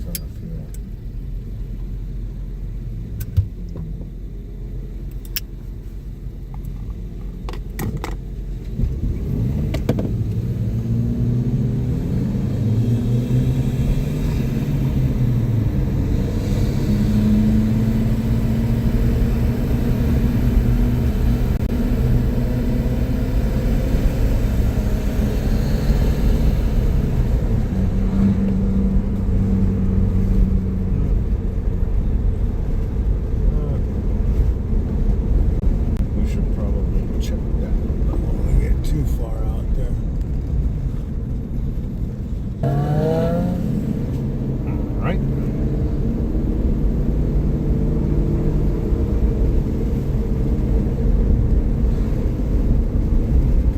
$6 on the fuel.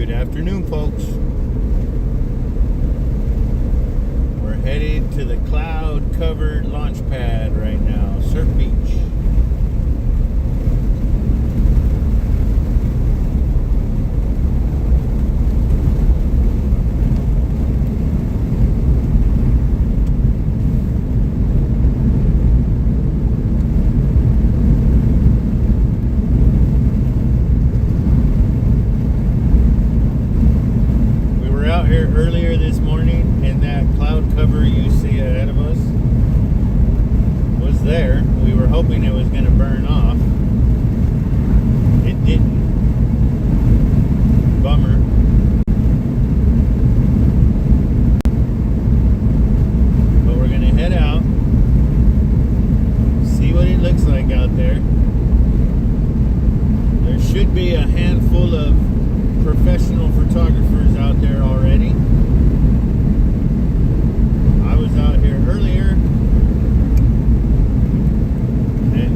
Afternoon, folks. We're headed to the cloud-covered launch pad right now, Surf Beach. Earlier this morning, and that cloud cover you see ahead of us was there. We were hoping it was going to burn off. It didn't. Bummer. But we're going to head out, see what it looks like out there. There should be a handful of professional photographers out there already. I was out here earlier, and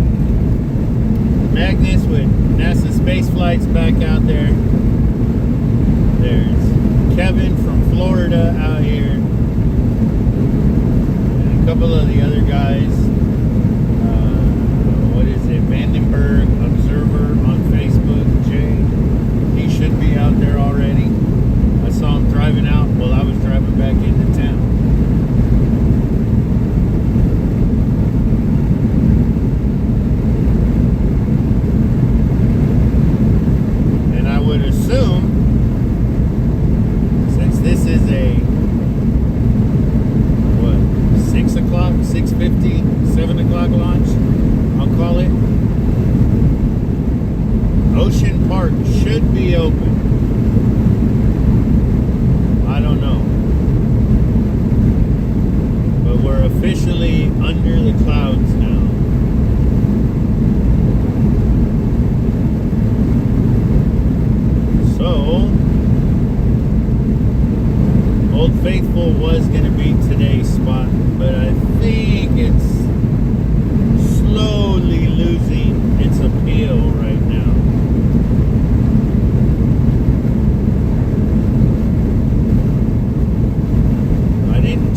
Magnus with NASA space flights back out there. There's Kevin from Florida out here, and a couple of the other guys. What is it? Vandenberg Observer on Facebook, Jay. He should be out there already. I saw him driving out while I was driving back into town. And I would assume, since this is a 6 o'clock, 6:50, 7 o'clock launch, I'll call it, Ocean Park should be open. I don't know. But we're officially under the clouds now. So, Old Faithful was going to be today's spot, but I think it's slowly losing its appeal right now.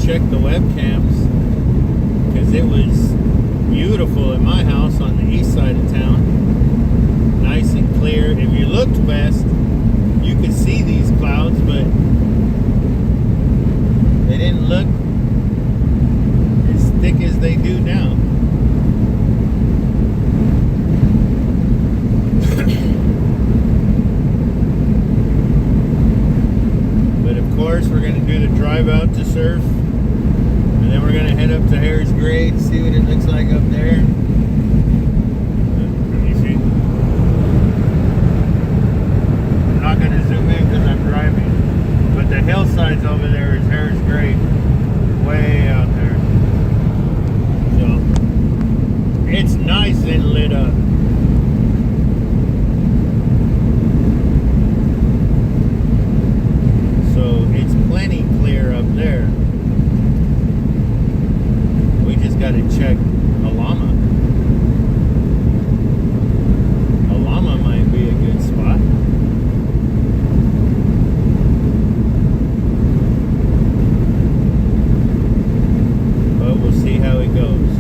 Check the webcams because it was beautiful at my house on the east side of town, nice and clear. If you looked west, you could see these clouds, but they didn't look as thick as they do now. But of course, we're going to do the drive out to surf. And then we're going to head up to Harris Grade, see what it looks like up there. You see? I'm not going to zoom in because I'm driving. But the hillsides over there is Harris Grade. Way out there. So, it's nice and lit up. So, it's plenty clear up there. Got to check Jalama. Jalama might be a good spot. But we'll see how it goes.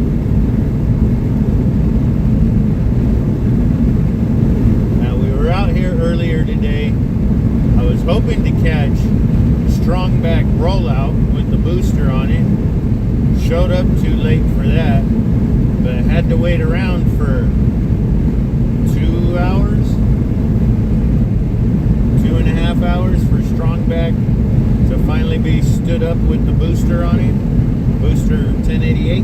Now we were out here earlier today. I was hoping to catch Strongback Rollout with the booster on it. showed up too late for that, but I had to wait around for 2 hours, 2.5 hours for Strongback to finally be stood up with the booster on it, booster 1088.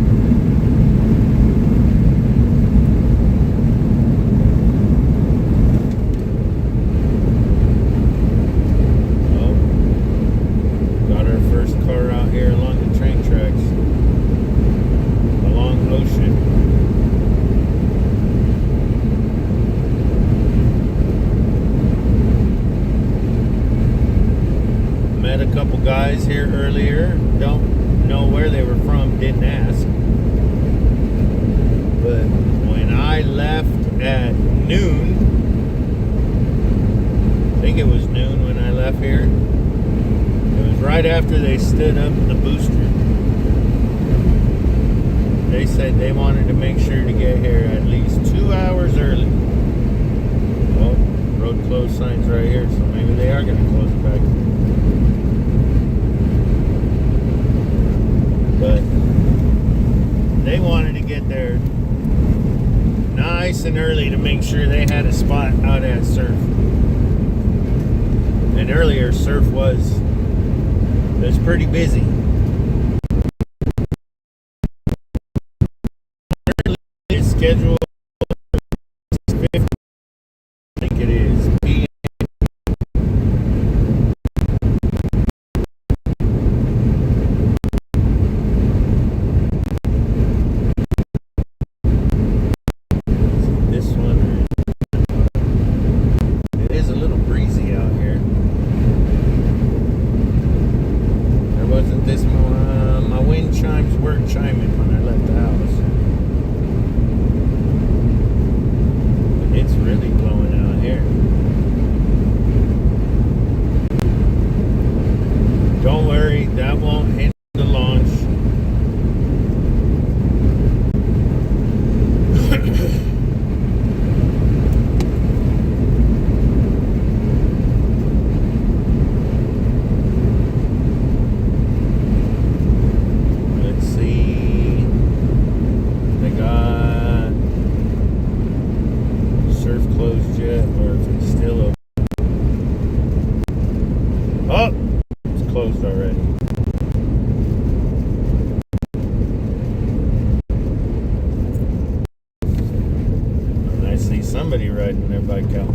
Guys here earlier, don't know where they were from, didn't ask, but when I left at noon, I think it was noon when I left here, it was right after they stood up the booster. They said they wanted to make sure to get here at least 2 hours early. Well, road closed signs right here, so maybe they are going to close it back. But they wanted to get there nice and early to make sure they had a spot out at surf. And earlier surf was pretty busy. It's scheduled 6:50, I think it is. Somebody riding their bike out.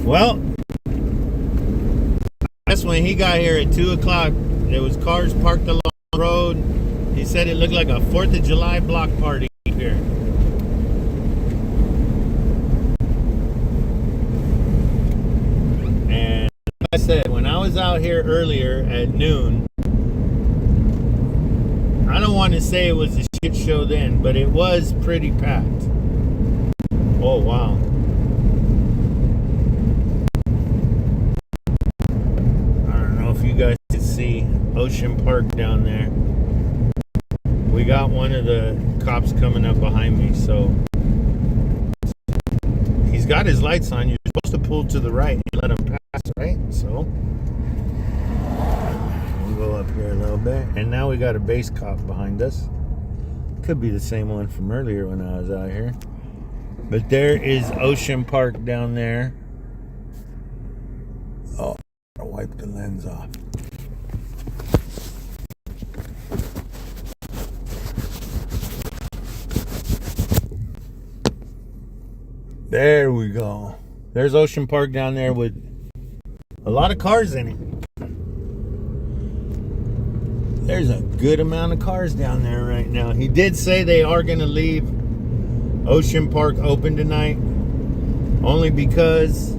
Well, that's when he got here at 2 o'clock. There was cars parked along the road. He said it looked like a 4th of July block party here. And like I said, when I was out here earlier at noon, I don't want to say it was a shit show then, but it was pretty packed. Oh, wow. You guys can see Ocean Park down there. We got one of the cops coming up behind me, so he's got his lights on. You're supposed to pull to the right and let him pass, right? So we'll go up here a little bit, and now we got a base cop behind us. Could be the same one from earlier when I was out here. But there is Ocean Park down there. Oh, I'll wipe the lens off. There we go. There's Ocean Park down there with a lot of cars in it. There's a good amount of cars down there right now. He did say they are going to leave Ocean Park open tonight, only because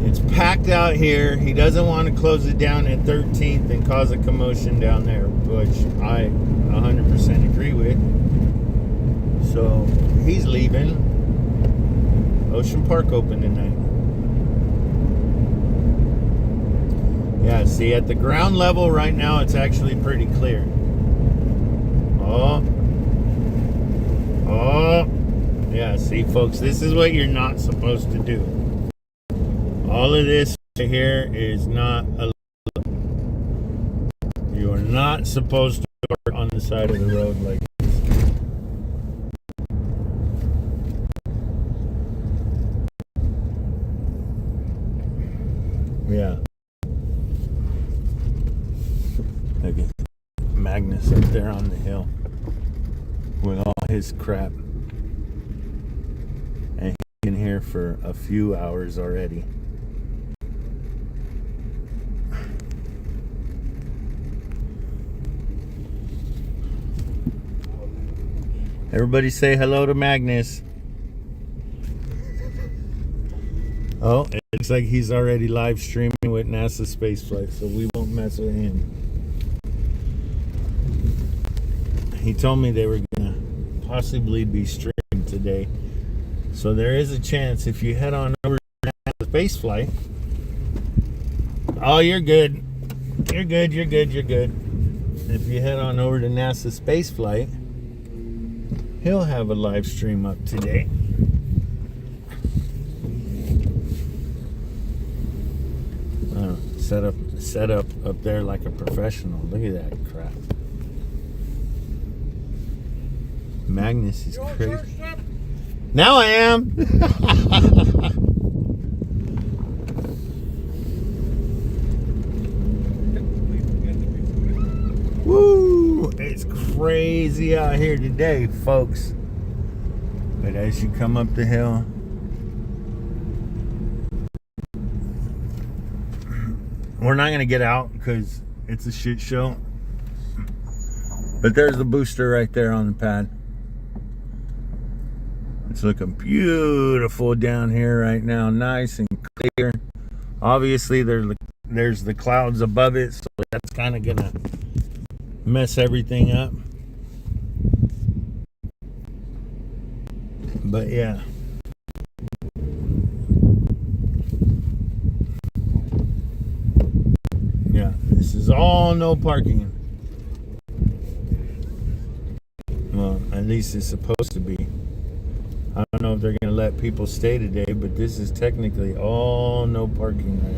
it's packed out here. He doesn't want to close it down at 13th and cause a commotion down there, which I 100% agree with. So he's leaving Ocean Park open tonight. Yeah, see, at the ground level right now, it's actually pretty clear. Oh. Yeah, see, folks, this is what you're not supposed to do. All of this right here is not allowed. You are not supposed to park on the side of the road like this. Yeah. Look at Magnus up there on the hill with all his crap. And he's been here for a few hours already. Everybody say hello to Magnus. Oh, it looks like he's already live streaming with NASA spaceflight, so we won't mess with him. He told me they were gonna possibly be streaming today, so there is a chance if you head on over to NASA spaceflight. Oh, you're good. You're good. If you head on over to NASA spaceflight, he'll have a live stream up today. Set up there like a professional. Look at that crap. Magnus is crazy. Now I am. Woo! It's crazy out here today, folks. But as you come up the hill, we're not going to get out because it's a shit show. But there's the booster right there on the pad. It's looking beautiful down here right now. Nice and clear. Obviously, there's the clouds above it, so that's kind of going to mess everything up. But yeah. Yeah, this is all no parking. Well, at least it's supposed to be. I don't know if they're going to let people stay today, but this is technically all no parking right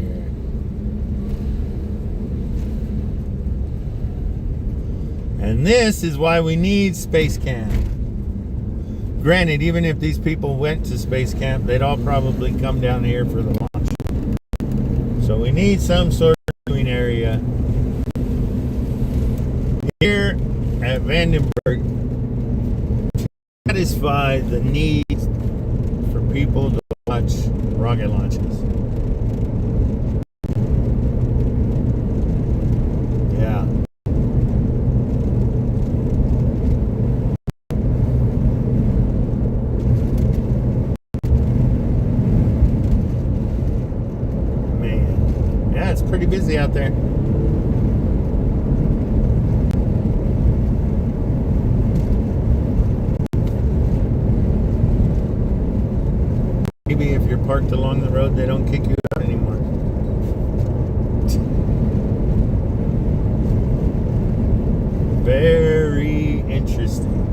here. And this is why we need Space Camp. Granted, even if these people went to Space Camp, they'd all probably come down here for the launch. So we need some sort of viewing area here at Vandenberg to satisfy the need for people to watch rocket launches. Yeah. Man. Yeah, it's pretty busy out there. Maybe if you're parked along the road, they don't kick you out anymore. Very interesting.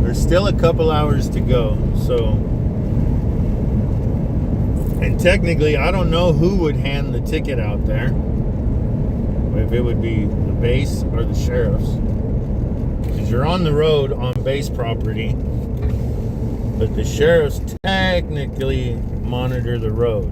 There's still a couple hours to go, so. And technically, I don't know who would hand the ticket out there. if it would be the base or the sheriff's. Because you're on the road on base property, but the sheriffs technically monitor the road.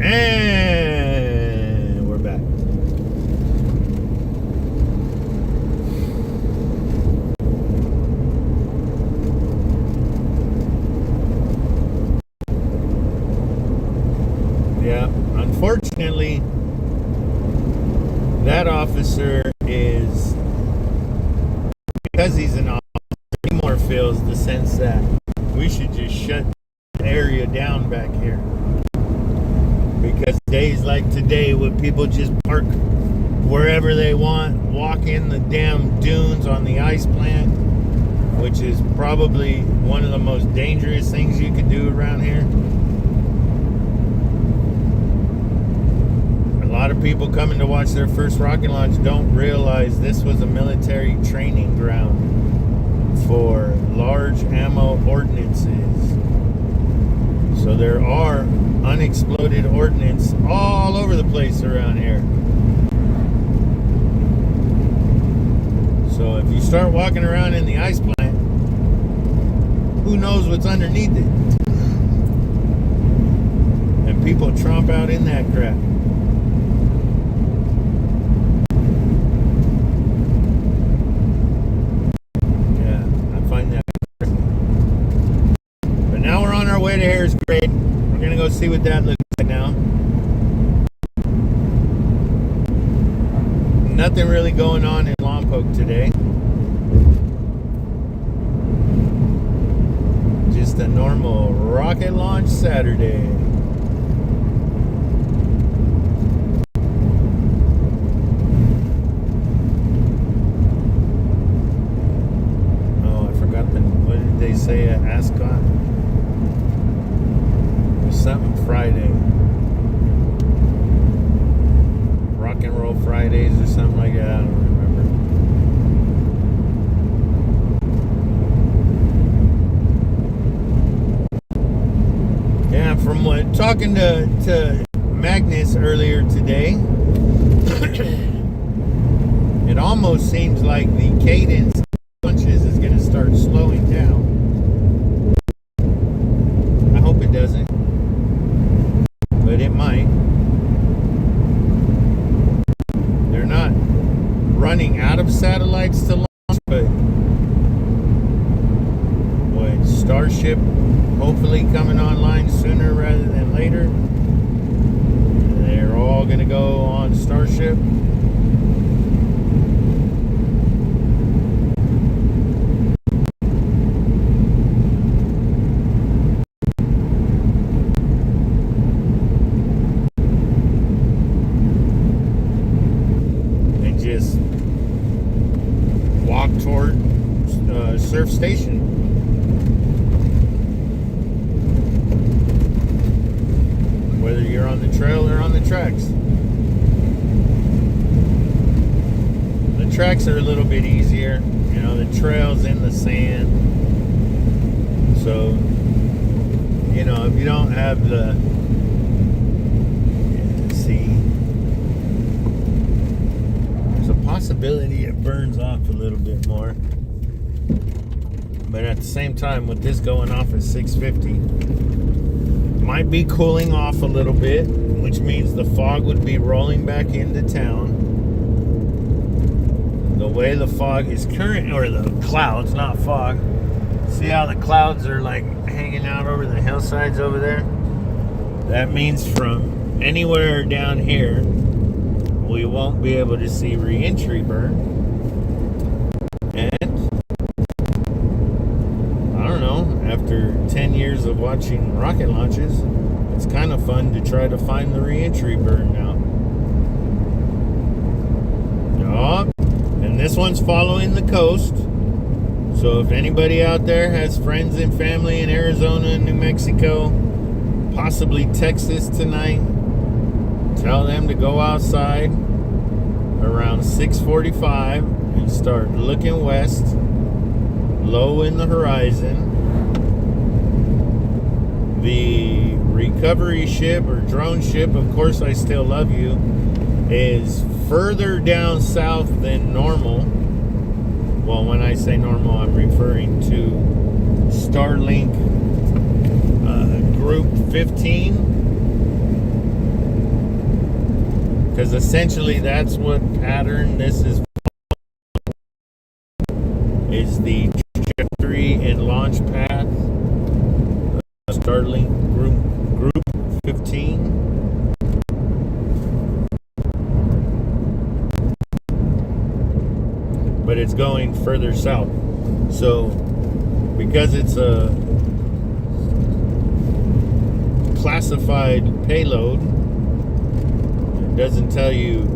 And we're back. Yeah, unfortunately, that officer is, because he's an officer, he more feels the sense that we should just shut the area down back here. Because days like today, when people just park wherever they want, walk in the damn dunes on the ice plant, which is probably one of the most dangerous things you could do around here. A lot of people coming to watch their first rocket launch don't realize this was a military training ground for large ammo ordnances. So there are unexploded ordnance all over the place around here. So if you start walking around in the ice plant, who knows what's underneath it? And people tromp out in that crap. Yeah, I find that interesting. But now we're on our way to Harris Grade. We're gonna go see what that looks like now. Nothing really going on in Lompoc today. Just a normal rocket launch Saturday. Oh, I forgot what did they say at Ascot? Something Friday, Rock and Roll Fridays or something like that. I don't remember. Yeah, from talking to Magnus earlier today, it almost seems like the cadence of punches is going to start slowing down. but it might. They're not running out of satellites to launch, but with Starship hopefully coming online sooner rather than later, they're all going to go on Starship. And just walk toward Surf Station. Whether you're on the trail or on the tracks. The tracks are a little bit easier. You know, the trail's in the sand. So, you know, if you don't have the... Let's see. There's a possibility it burns off a little bit more. But at the same time, with this going off at 650... might be cooling off a little bit, which means the fog would be rolling back into town. The way the fog is current, or the clouds, not fog. See how the clouds are like hanging out over the hillsides over there? That means from anywhere down here, we won't be able to see re-entry burn. And after 10 years of watching rocket launches, it's kind of fun to try to find the re-entry burn now. Oh, and this one's following the coast. So if anybody out there has friends and family in Arizona, New Mexico, possibly Texas tonight, tell them to go outside around 6:45 and start looking west, low in the horizon. The recovery ship or drone ship, of course I still love you, is further down south than normal. Well, when I say normal, I'm referring to Starlink Group 15. Because essentially that's what pattern this is the trajectory and launch path. Starlink Group 15. But it's going further south. So, because it's a classified payload, it doesn't tell you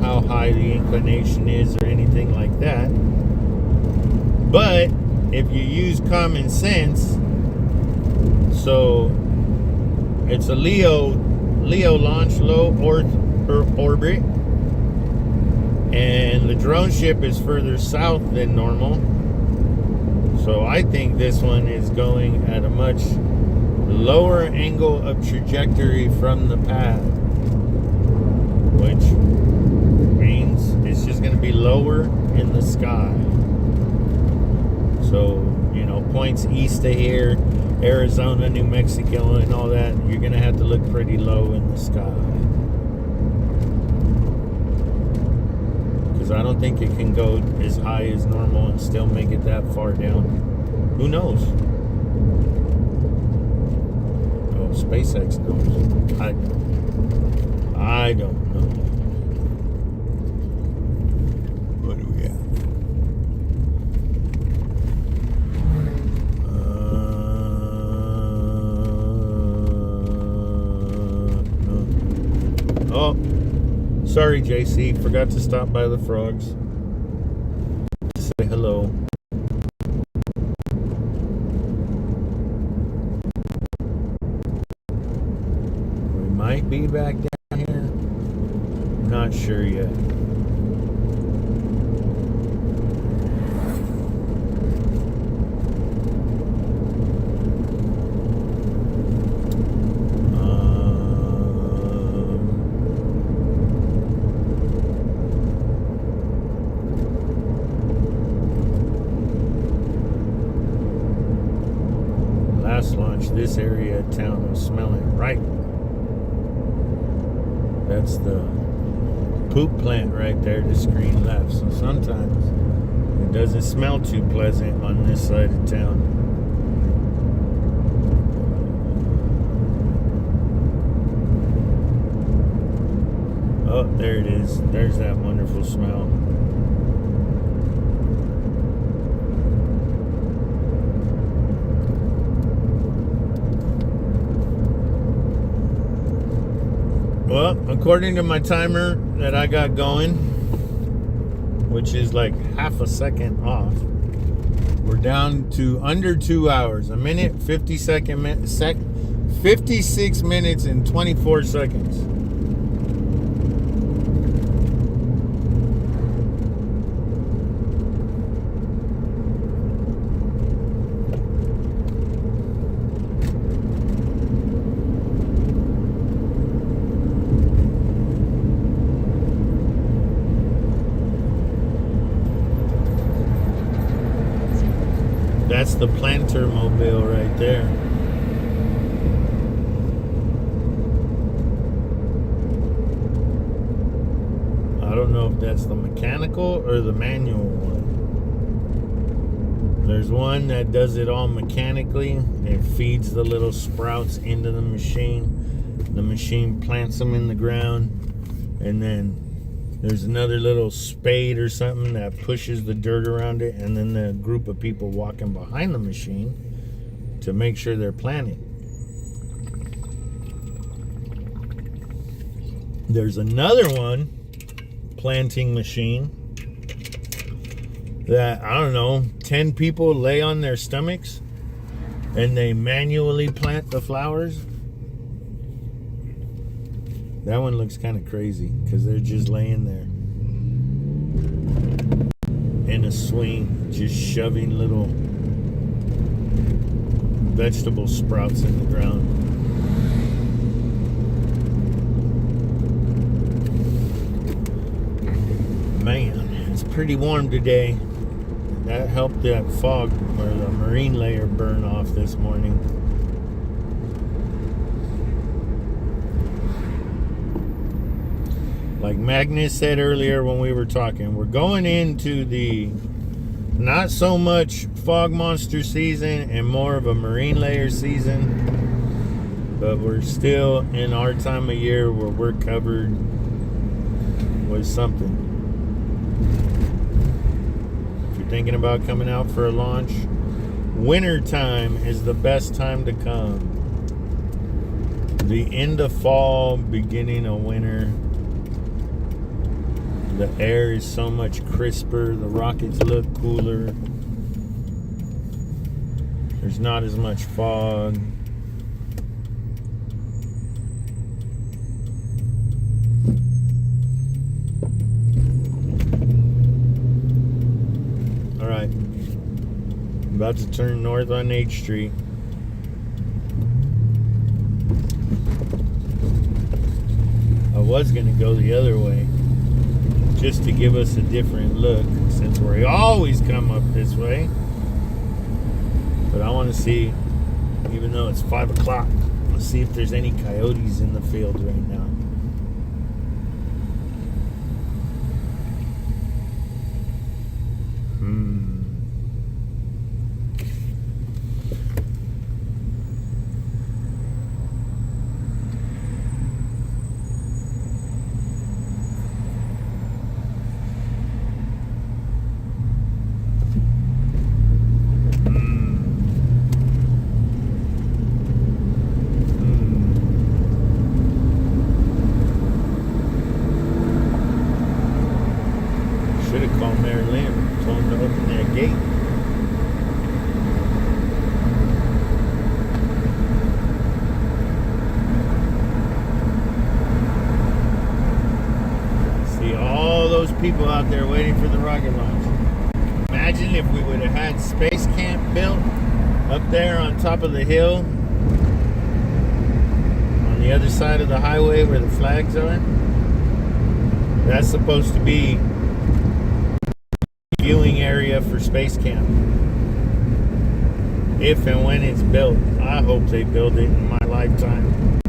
how high the inclination is or anything like that. But, if you use common sense, so it's a Leo launch, low orbit, and the drone ship is further south than normal. So I think this one is going at a much lower angle of trajectory from the path, which means it's just going to be lower in the sky. So, you know, points east of here, Arizona, New Mexico, and all that, you're going to have to look pretty low in the sky. Because I don't think it can go as high as normal and still make it that far down. Who knows? Oh, SpaceX knows. I don't know. What do we have? Oh, sorry, JC. Forgot to stop by the frogs. Say hello. We might be back down here. Not sure yet. Launch, this area of town was smelling right. That's the poop plant right there, the screen left. So sometimes it doesn't smell too pleasant on this side of town. Oh, there it is. There's that wonderful smell. Well, according to my timer that I got going, which is like half a second off, we're down to under 2 hours. A minute, 56 minutes and 24 seconds. That's the planter mobile right there. I don't know if that's the mechanical or the manual one. There's one that does it all mechanically. It feeds the little sprouts into the machine. The machine plants them in the ground, and then there's another little spade or something that pushes the dirt around it, and then the group of people walking behind the machine to make sure they're planting. There's another one, planting machine, that, I don't know, 10 people lay on their stomachs and they manually plant the flowers. That one looks kind of crazy because they're just laying there in a swing, just shoving little vegetable sprouts in the ground. Man, it's pretty warm today. That helped that fog or the marine layer burn off this morning. Like Magnus said earlier when we were talking, we're going into the not so much fog monster season and more of a marine layer season, but we're still in our time of year where we're covered with something. If you're thinking about coming out for a launch, winter time is the best time to come. The end of fall, beginning of winter. The air is so much crisper. The rockets look cooler. There's not as much fog. All right. I'm about to turn north on H Street. I was going to go the other way, just to give us a different look, since we always come up this way. But I want to see, even though it's 5 o'clock, let's see if there's any coyotes in the field right now. People out there waiting for the rocket launch. Imagine if we would have had Space Camp built up there on top of the hill on the other side of the highway where the flags are. That's supposed to be viewing area for Space Camp. If and when it's built. I hope they build it in my lifetime.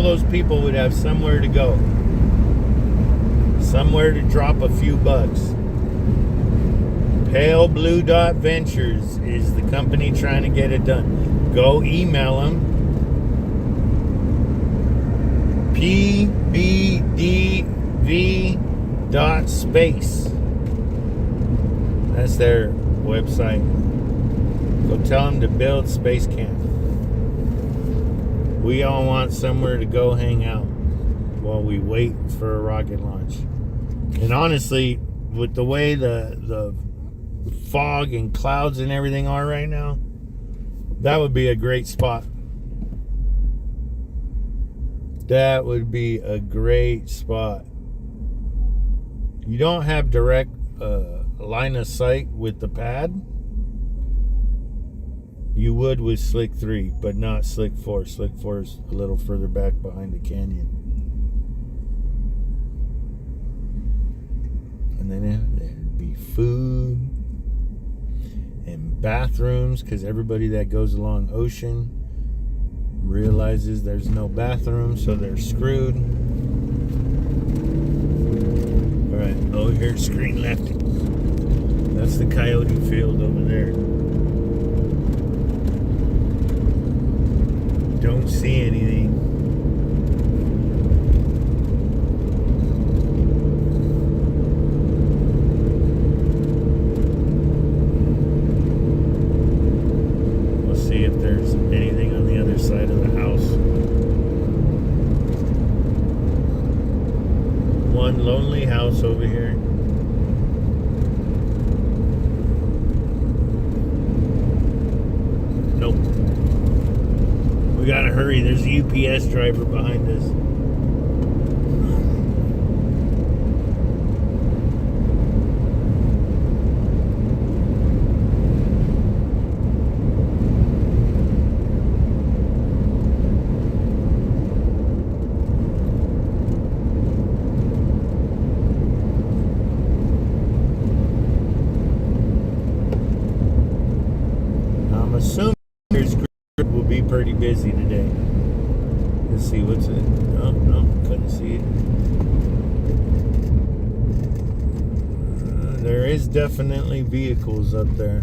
all those people would have somewhere to go, somewhere to drop a few bucks. Pale Blue Dot Ventures is the company trying to get it done. Go email them. pbdv.space. That's their website. Go tell them to build Space Camp. We all want somewhere to go hang out while we wait for a rocket launch. And honestly, with the way the fog and clouds and everything are right now, that would be a great spot. That would be a great spot. You don't have direct line of sight with the pad. You would with Slick 3, but not Slick 4. Slick 4 is a little further back behind the canyon. And then there'd be food and bathrooms, because everybody that goes along Ocean realizes there's no bathroom, so they're screwed. Alright, oh, here's screen left. That's the coyote field over there. Don't see anything. We'll see if there's anything on the other side of the house. One lonely house over here. Nope. We gotta hurry. There's a UPS driver behind us. I'm assuming there's will be pretty busy today. Let's see, what's it? Oh, no, couldn't see it. There is definitely vehicles up there.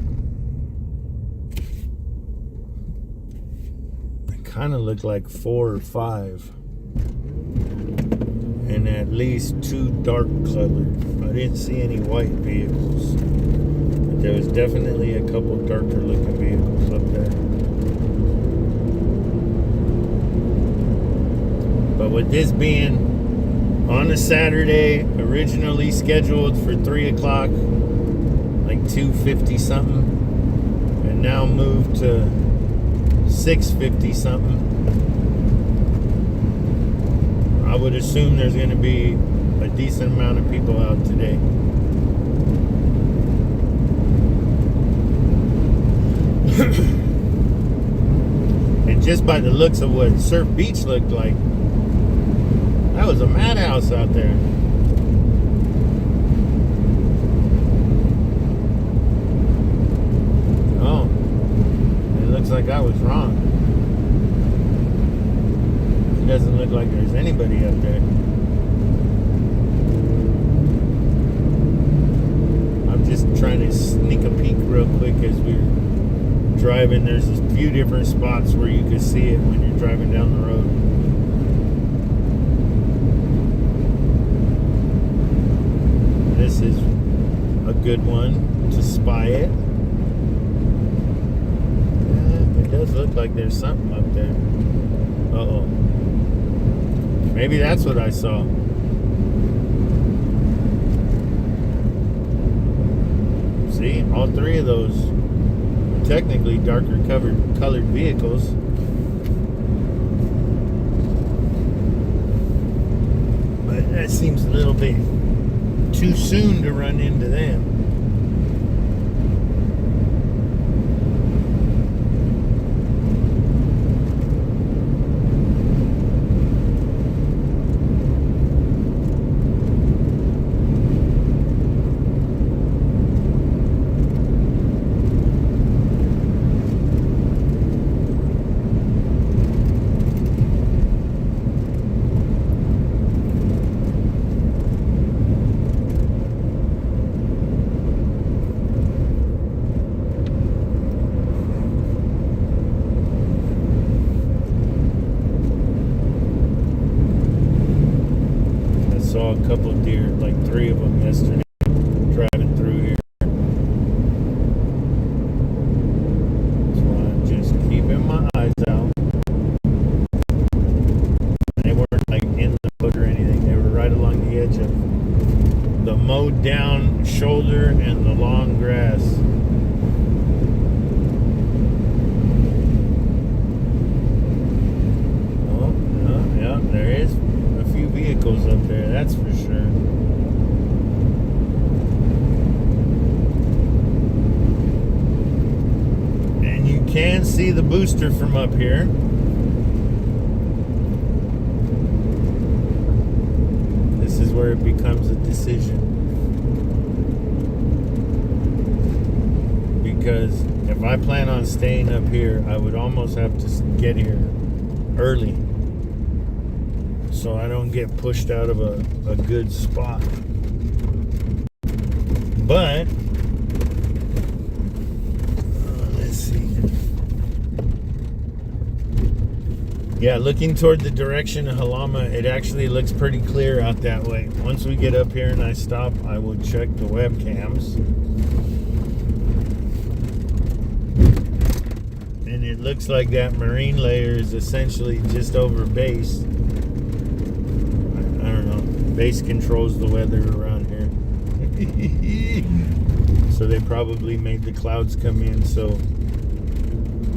They kind of look like 4 or 5. And at least 2 dark colored. I didn't see any white vehicles. But there was definitely a couple darker looking vehicles up there. But with this being on a Saturday, originally scheduled for 3 o'clock, like 2:50 something, and now moved to 6:50 something, I would assume there's going to be a decent amount of people out today. And just by the looks of what Surf Beach looked like, that was a madhouse out there. Oh, it looks like I was wrong. It doesn't look like there's anybody up there. I'm just trying to sneak a peek real quick as we're driving. There's a few different spots where you can see it when you're driving down the road. This is a good one to spy it. Yeah, it does look like there's something up there. Uh-oh. Maybe that's what I saw. See, all 3 of those are technically darker colored vehicles. But that seems a little bit too soon to run into them. saw a couple of deer, like 3 of them yesterday, driving through here. So I'm just keeping my eyes out. They weren't like in the road or anything. They were right along the edge of the mowed down shoulder and the long grass. Oh, yeah, there is a few vehicles up there, that's for sure. And you can see the booster from up here. This is where it becomes a decision. Because if I plan on staying up here, I would almost have to get here early so I don't get pushed out of a good spot. But let's see. Yeah, looking toward the direction of Jalama, it actually looks pretty clear out that way. Once we get up here and I stop, I will check the webcams. And it looks like that marine layer is essentially just over base. I don't know. Base controls the weather around here. So they probably made the clouds come in so,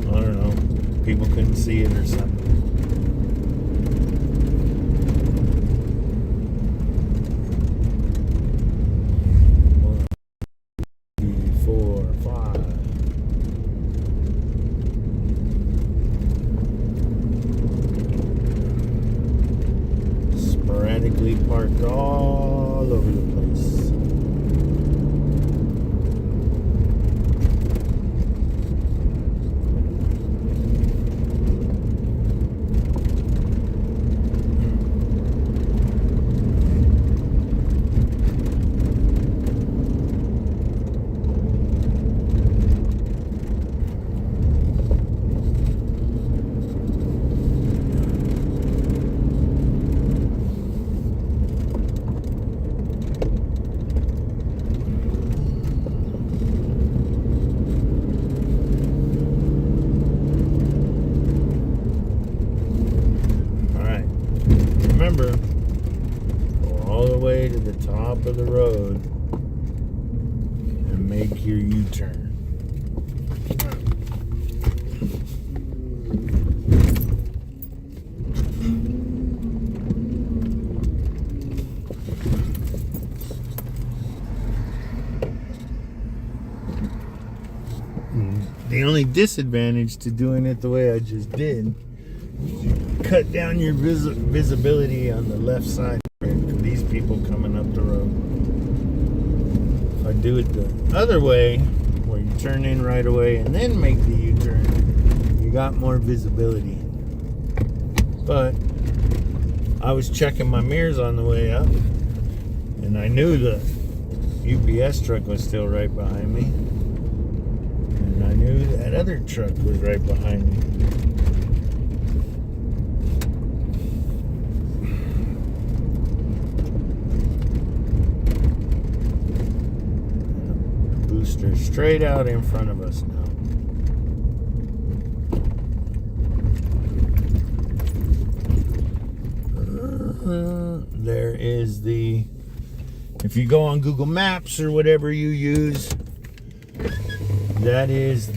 I don't know, people couldn't see it or something. 4, 5. Sporadically parked all over the place. Remember, go all the way to the top of the road and make your U-turn. The only disadvantage to doing it the way I just did, cut down your visibility on the left side for these people coming up the road. If I do it the other way, where you turn in right away and then make the U-turn, you got more visibility. But I was checking my mirrors on the way up, and I knew the UPS truck was still right behind me, and I knew that other truck was right behind me. Booster straight out in front of us now. There is the, if you go on Google Maps or whatever you use, that is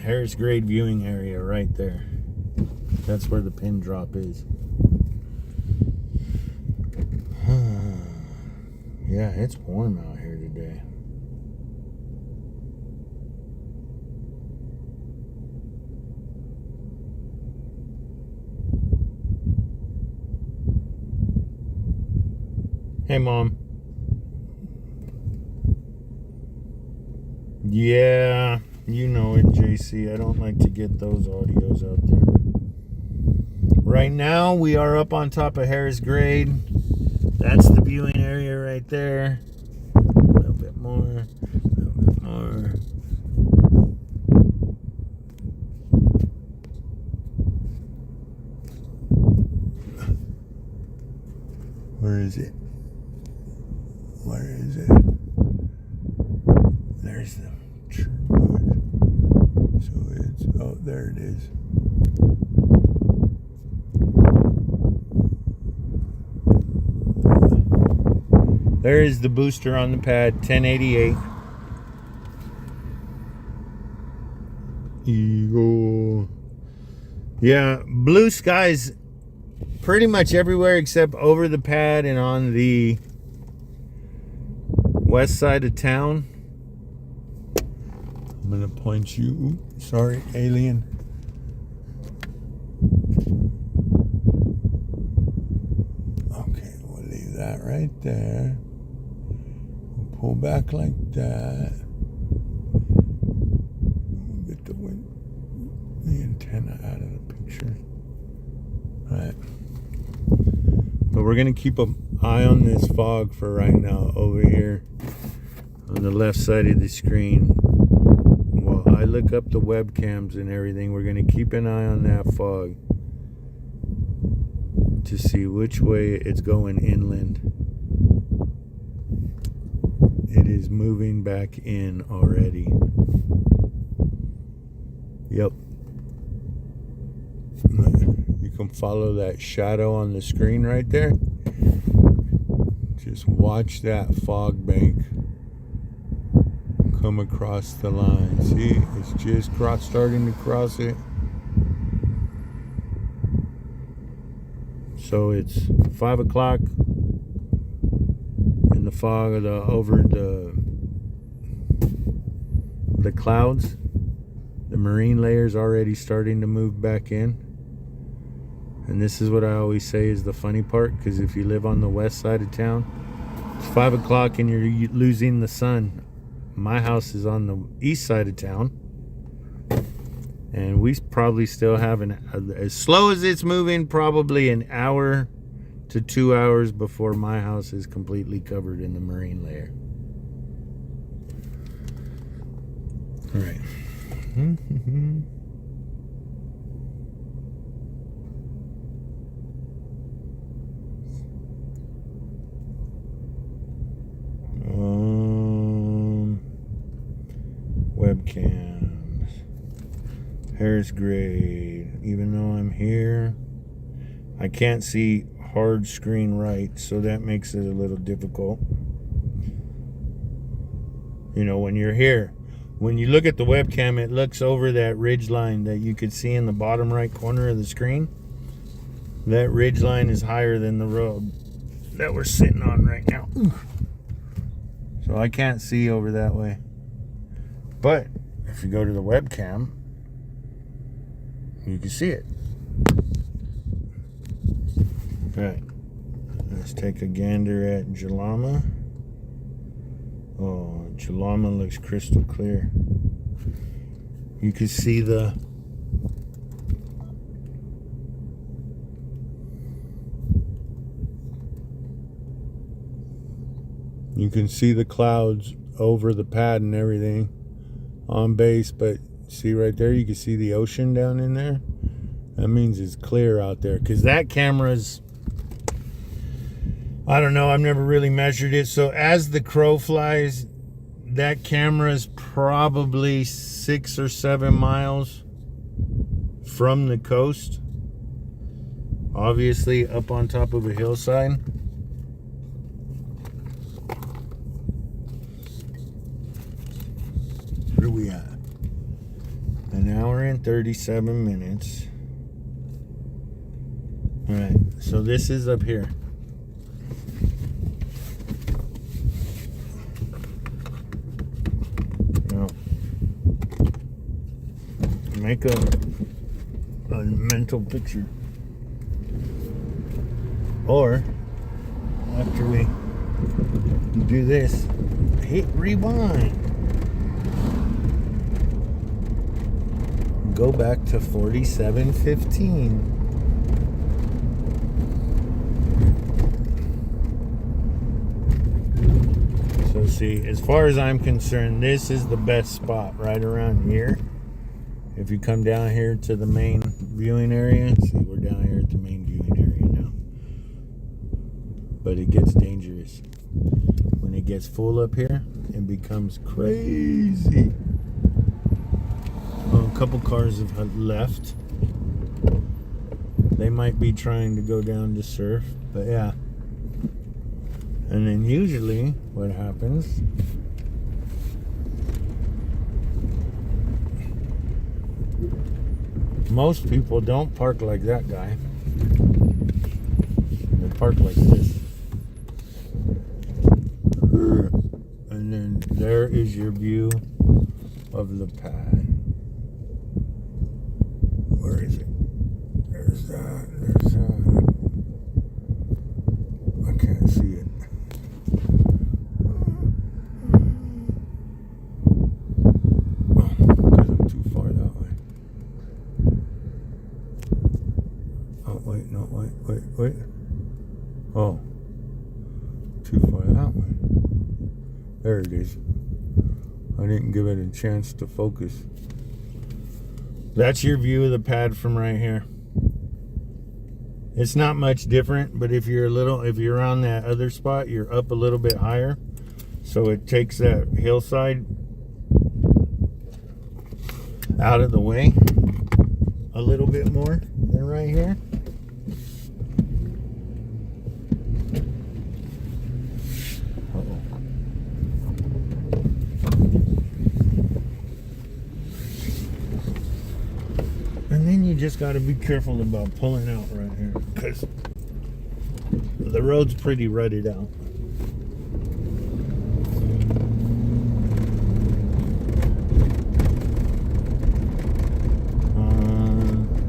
Harris Grade viewing area right there. That's where the pin drop is. Yeah, it's warm out here today. Hey, Mom. Yeah, you know it, JC. I don't like to get those audios out there. Right now, we are up on top of Harris Grade. That's the viewing area right there. A little bit more. A little bit more. Where is it? there it is. There is the booster on the pad, 1088. Eagle. Yeah, blue skies pretty much everywhere except over the pad and on the west side of town. I'm gonna point you. Sorry, alien. Okay, we'll leave that right there. We'll pull back like that. We'll get the antenna out of the picture. All right. But we're gonna keep an eye on this fog for right now over here on the left side of the screen. While I look up the webcams and everything, we're gonna keep an eye on that fog to see which way it's going inland. It is moving back in already. Yep. You can follow that shadow on the screen right there. Just watch that fog bank come across the line. See, it's just starting to cross it. So it's 5 o'clock and the fog over the clouds. The marine layer is already starting to move back in. And this is what I always say is the funny part, because if you live on the west side of town, it's 5 o'clock and you're losing the sun. My house is on the east side of town, and we probably still have as slow as it's moving, probably an hour to 2 hours before my house is completely covered in the marine layer. All right. Webcams. Harris grade. Even though I'm here, I can't see hard screen right, so that makes it a little difficult. You know, when you're here, when you look at the webcam, it looks over that ridge line that you could see in the bottom right corner of the screen. That ridge line is higher than the road that we're sitting on right now. So I can't see over that way. But if you go to the webcam, you can see it. Right. Let's take a gander at Jalama. Oh, Jalama looks crystal clear. You can see the clouds over the pad and everything on base, but see right there, you can see the ocean down in there. That means it's clear out there, because that camera's, I don't know, I've never really measured it. So as the crow flies, that camera's probably 6 or 7 miles from the coast, obviously up on top of a hillside. Where are we at? An hour and 37 minutes. All right, so this is up here. Now, make a mental picture. Or, after we do this, hit rewind. Go back to 47:15. So see, as far as I'm concerned, this is the best spot right around here. If you come down here to the main viewing area, see, we're down here at the main viewing area now. But it gets dangerous. When it gets full up here, it becomes crazy. Oh. a couple cars have left. They might be trying to go down to surf, but yeah. And then usually what happens, most people don't park like that guy. They park like this. And then there is your view of the pad. Where is it? There's that. There's that. I can't see it. Oh, because I'm too far that way. Oh, wait, no, wait. Oh, too far that way. There it is. I didn't give it a chance to focus. That's your view of the pad from right here. It's not much different, but if you're on that other spot, you're up a little bit higher. So it takes that hillside out of the way a little bit more than right here. And then you just got to be careful about pulling out right here, because the road's pretty rutted out.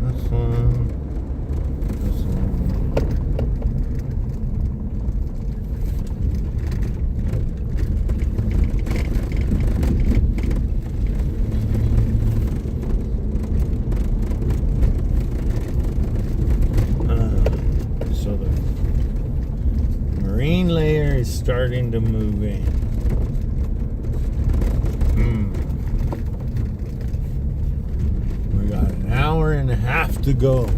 This one. So the marine layer is starting to move in. We got an hour and a half to go.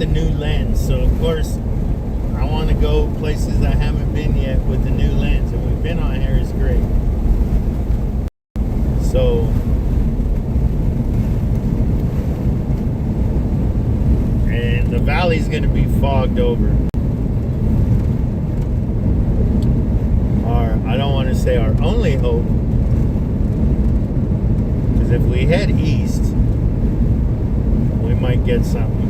the new lens, so of course I want to go places I haven't been yet with the new lens, and we've been on Harris Great. So and the valley's going to be fogged over. I don't want to say our only hope, because if we head east, we might get something.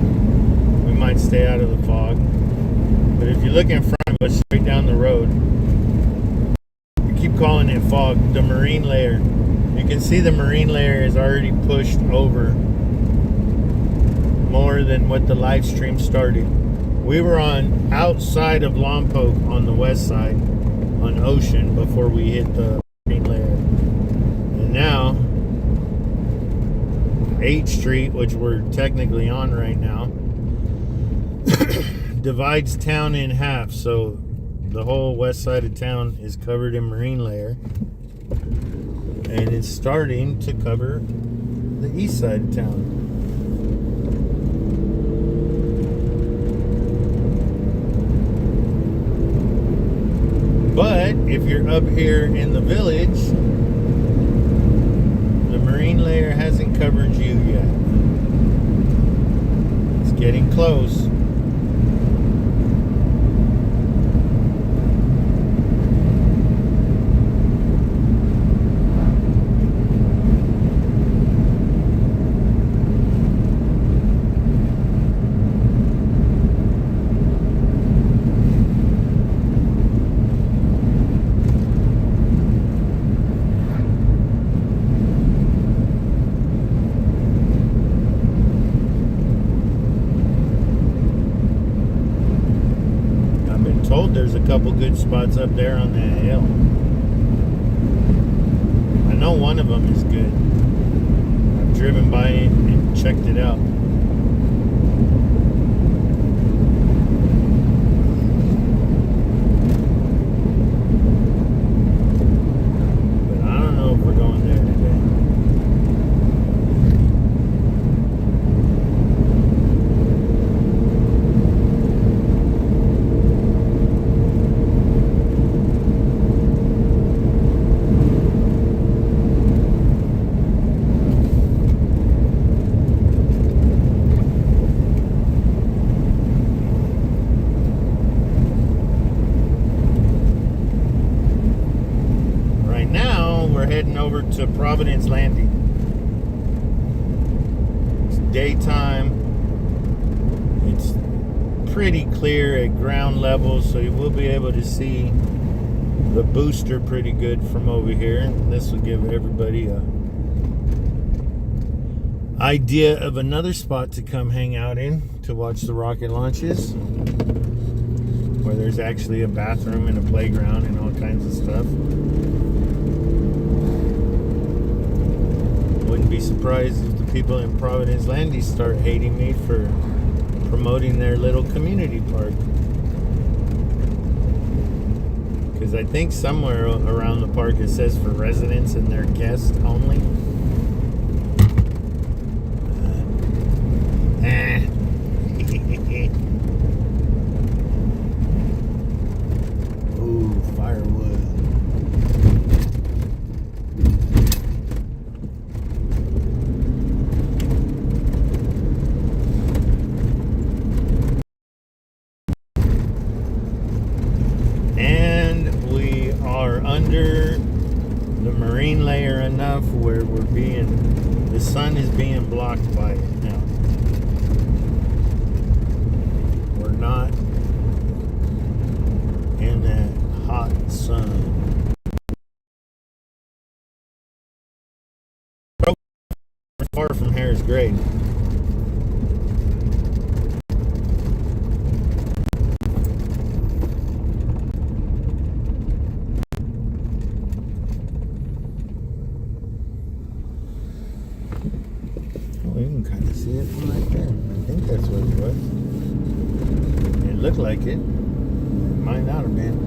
We might stay out of the fog. But if you look in front of us, straight down the road, we keep calling it fog, the marine layer. You can see the marine layer is already pushed over more than what the live stream started. We were on outside of Lompoc on the west side, on Ocean, before we hit the marine layer. And now 8th Street, which we're technically on right now, divides town in half. So the whole west side of town is covered in marine layer, and it's starting to cover the east side of town. But if you're up here in the village, the marine layer hasn't covered you yet. It's getting close. There's a couple good spots up there on that hill. I know one of them is good. I've driven by it and checked it out. But I don't know if we're going there today. Over to Providence Landing. It's daytime. It's pretty clear at ground level, so you will be able to see the booster pretty good from over here. And this will give everybody a idea of another spot to come hang out in to watch the rocket launches, where there's actually a bathroom and a playground and all kinds of stuff. Wouldn't be surprised if the people in Providence Landing start hating me for promoting their little community park. Because I think somewhere around the park it says for residents and their guests only. Ooh, firewood. Under the marine layer enough where the sun is being blocked by it now. We're not in that hot sun. We're far from Harris Grade. You can kind of see it from right there. I think that's what it was. It looked like it. It might not have been.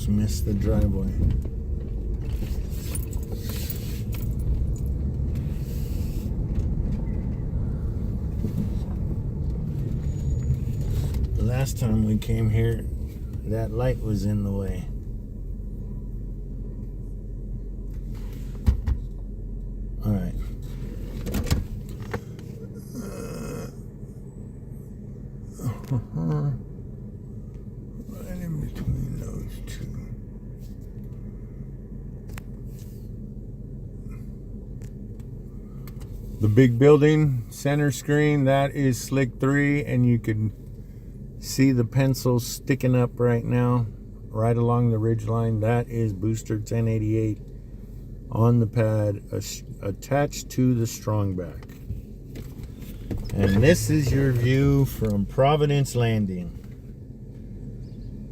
almost missed the driveway. The last time we came here, that light was in the way. All right. Right in between those two. The big building, center screen, that is Slick 3, and you can see the pencils sticking up right now, right along the ridge line. That is Booster 1088 on the pad, attached to the strongback. And this is your view from Providence Landing,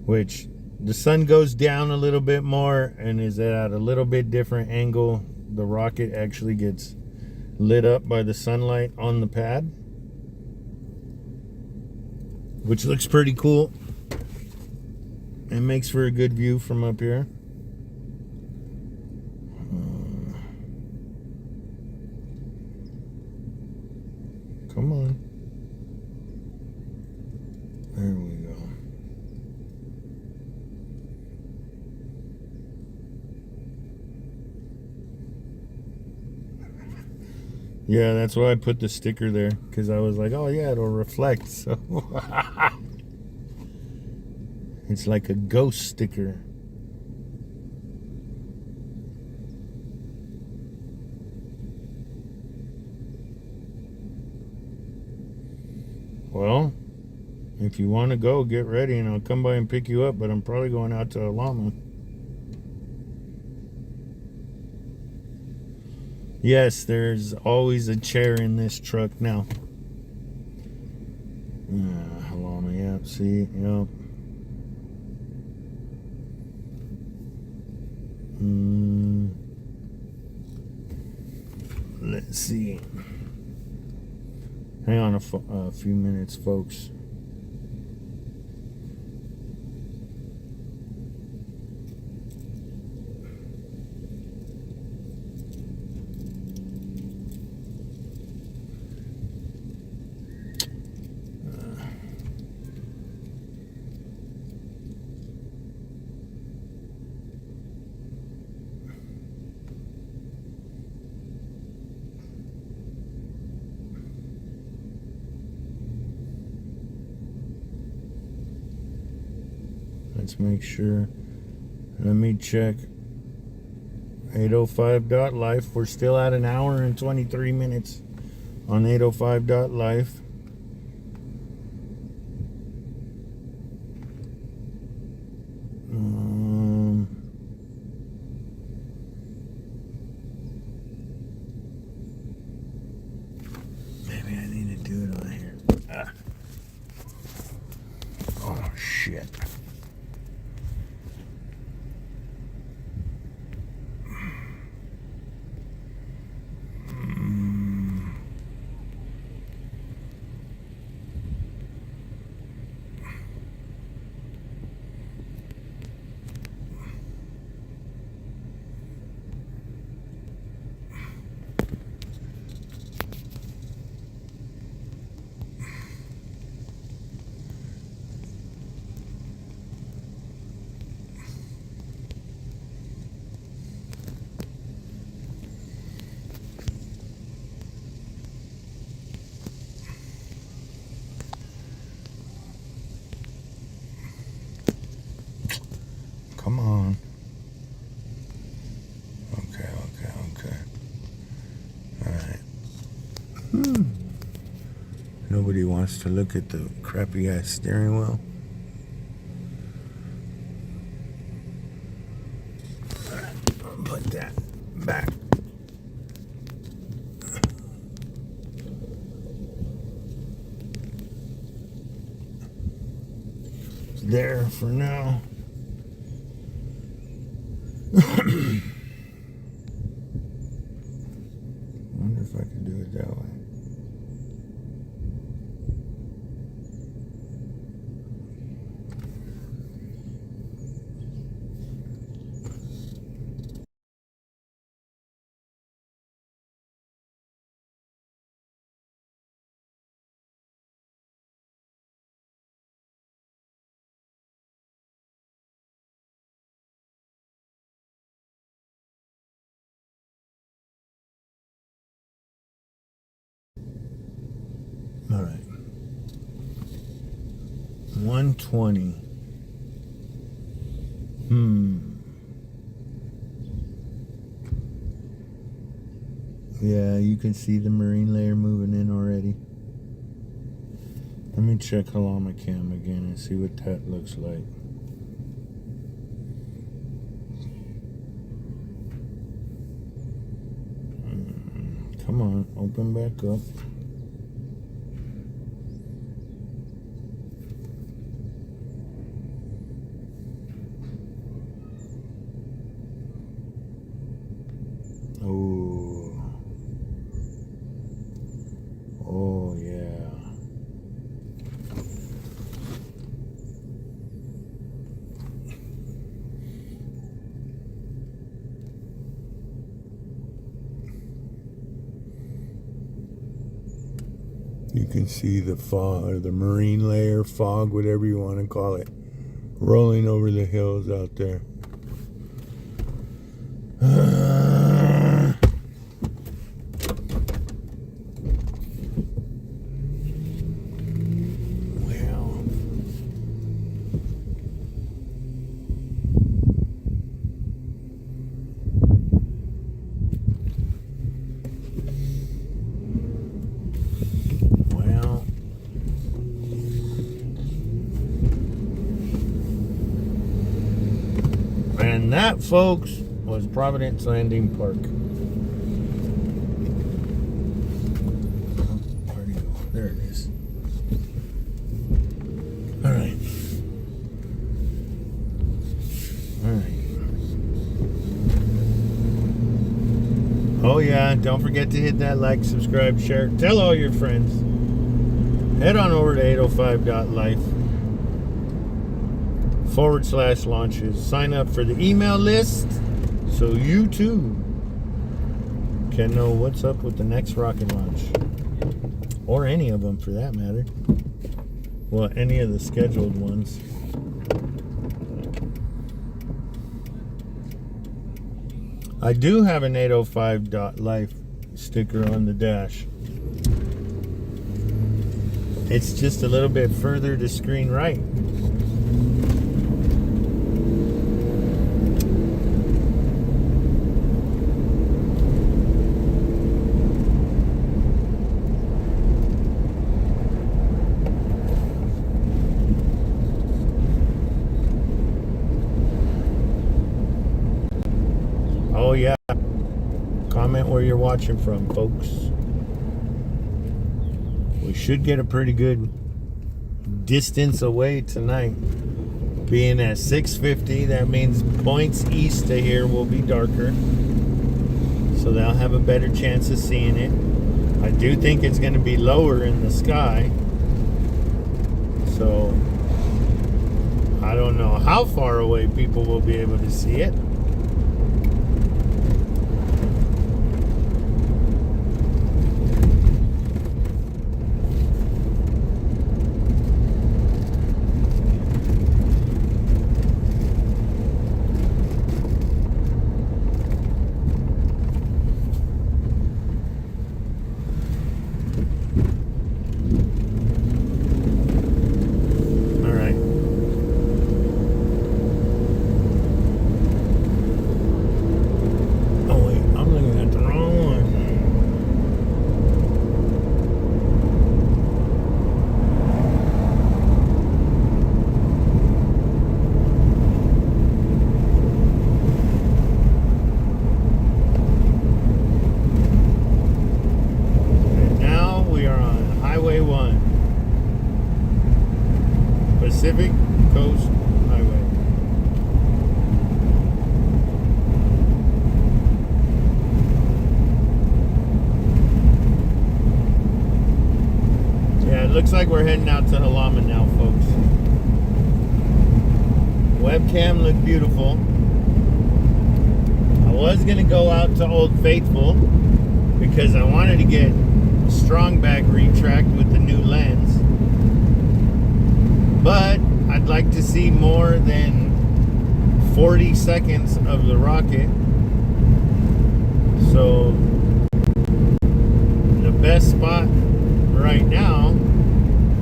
which the sun goes down a little bit more and is at a little bit different angle. The rocket actually gets lit up by the sunlight on the pad, which looks pretty cool. It makes for a good view from up here. Come on. There we go. Yeah, that's why I put the sticker there, because I was like, oh yeah, it'll reflect. So it's like a ghost sticker. Well, if you want to go, get ready and I'll come by and pick you up, but I'm probably going out to Jalama. Yes, there's always a chair in this truck now. Jalama, yep, see, yep. Let's see. Hang on a few minutes, folks. Let's make sure. Let me check. 805.life. We're still at an hour and 23 minutes on 805.life. Maybe I need to do it on here. Oh, shit. Come on. Okay. Alright. Nobody wants to look at the crappy ass steering wheel. Alright, put that back. It's there for now. Wonder if I can do it that way. All right. 120. Yeah, you can see the marine layer moving in already. Let me check Jalama Cam again and see what that looks like. Come on, open back up. Oh. Oh, yeah. You can see the fog, or the marine layer, fog, whatever you want to call it, rolling over the hills out there. And that, folks, was Providence Landing Park. Where'd it go? There it is. All right. All right. Oh, yeah. Don't forget to hit that like, subscribe, share. Tell all your friends. Head on over to 805.life/launches. Sign up for the email list so you too can know what's up with the next rocket launch, or any of them for that matter. Well, any of the scheduled ones. I do have an 805.life sticker on the dash. It's just a little bit further to screen right. Oh yeah. Comment where you're watching from, folks. We should get a pretty good distance away tonight. Being at 650, that means points east of here will be darker, so they'll have a better chance of seeing it. I do think it's going to be lower in the sky, so I don't know how far away people will be able to see it. Pacific Coast Highway. Yeah, it looks like we're heading out to Jalama now, folks. Webcam looked beautiful. I was going to go out to Old Faithful because I wanted to get strong back retract with the new lens. But I'd like to see more than 40 seconds of the rocket. So the best spot right now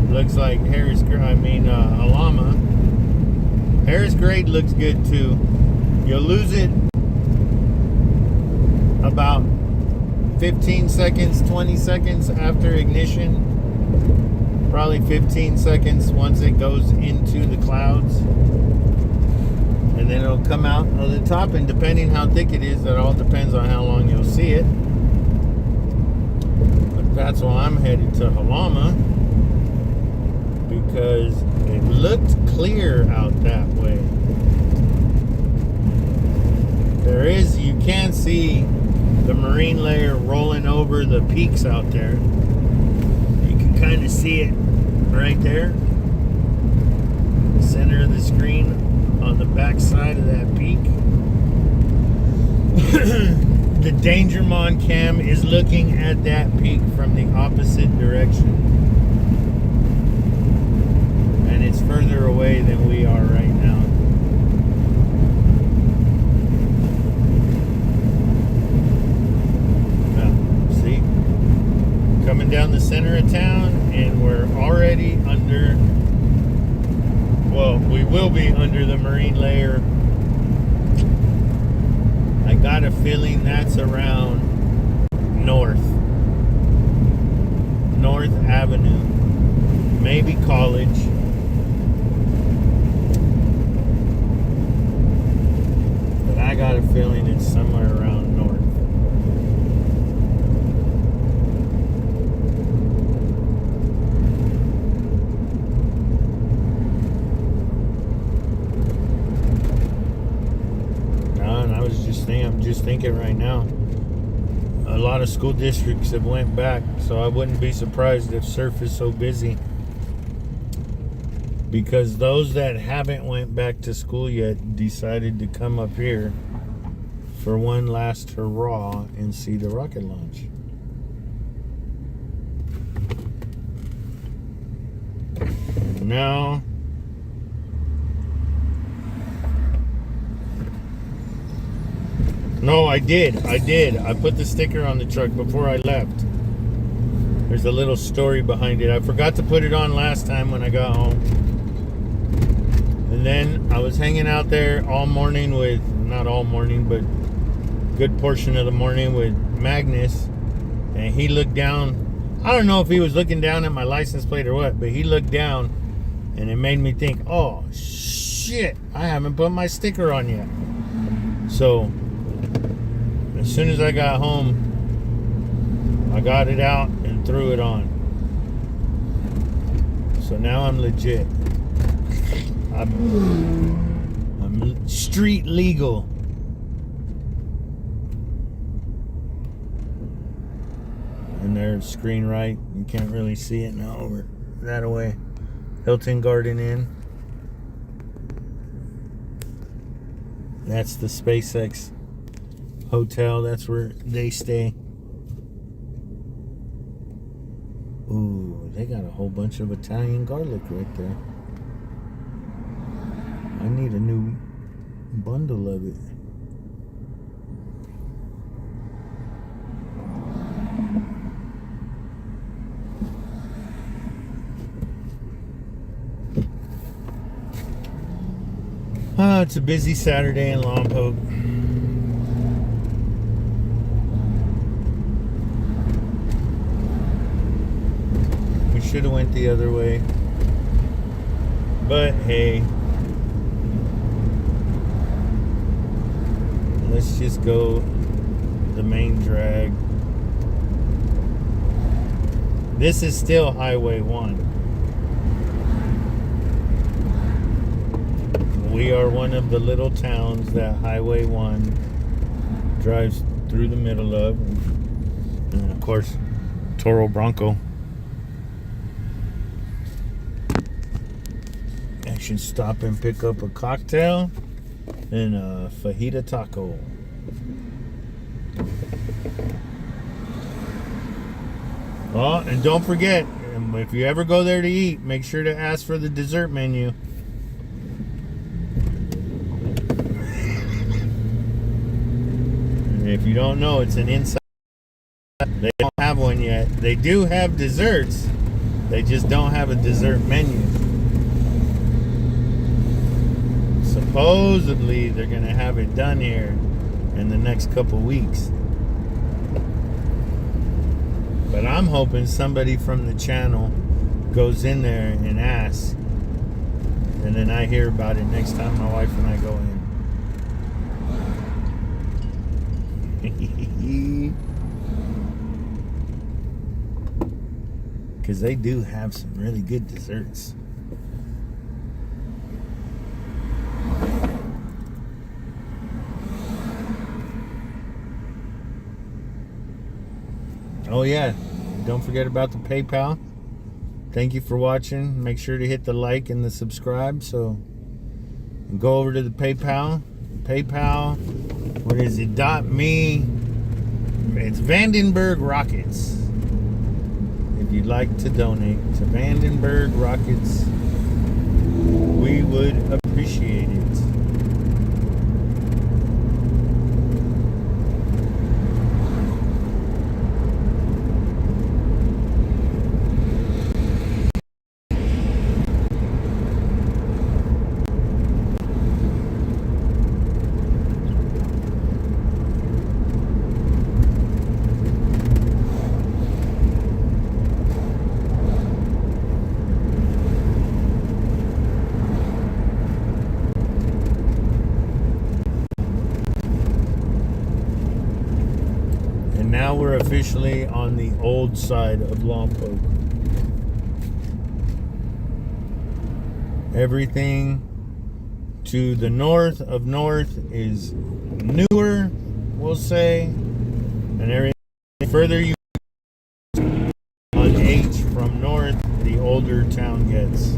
Looks like Jalama. Harris grade looks good too. You'll lose it about 15 seconds, 20 seconds after ignition. Probably 15 seconds once it goes into the clouds. And then it'll come out of the top, and depending how thick it is, that all depends on how long you'll see it. But that's why I'm headed to Jalama, because it looked clear out that way. You can see the marine layer rolling over the peaks out there. You can kind of see it right there, the center of the screen on the back side of that peak. The Dangermon cam is looking at that peak from the opposite direction, and it's further away than we are right now. Coming down the center of town, and we're already under, well, we will be under the marine layer. I got a feeling that's around North Avenue, maybe College. But I got a feeling it's somewhere around North. I'm just thinking right now, a lot of school districts have went back, so I wouldn't be surprised if surf is so busy, because those that haven't went back to school yet decided to come up here for one last hurrah and see the rocket launch. And now no, I did. I put the sticker on the truck before I left. There's a little story behind it. I forgot to put it on last time when I got home. And then I was hanging out there all morning with, not all morning, but a good portion of the morning with Magnus. And he looked down. I don't know if he was looking down at my license plate or what, but he looked down and it made me think, oh, shit, I haven't put my sticker on yet. So as soon as I got home, I got it out and threw it on. So now I'm legit. I'm street legal. And there's screen right. You can't really see it now over that away. Hilton Garden Inn. That's the SpaceX hotel. That's where they stay. Ooh, they got a whole bunch of Italian garlic right there. I need a new bundle of it. It's a busy Saturday in Lompoc. We should have went the other way, but hey, let's just go the main drag. This is still Highway 1. We are one of the little towns that Highway 1 drives through the middle of. And of course, Toro Bronco. I should stop and pick up a cocktail and a fajita taco. Oh, and don't forget, if you ever go there to eat, make sure to ask for the dessert menu. If you don't know, it's an inside. They don't have one yet. They do have desserts, They just don't have a dessert menu. Supposedly, they're going to have it done here in the next couple weeks. But I'm hoping somebody from the channel goes in there and asks. And then I hear about it next time my wife and I go in. Because they do have some really good desserts. Oh yeah, don't forget about the PayPal. Thank you for watching. Make sure to hit the like and the subscribe. So go over to the PayPal. PayPal, what is it? .me. It's Vandenberg Rockets. If you'd like to donate to Vandenberg Rockets, we would appreciate it. Now we're officially on the old side of Lompoc. Everything to the north of north is newer, we'll say, and everything further you on H from north, the older town gets.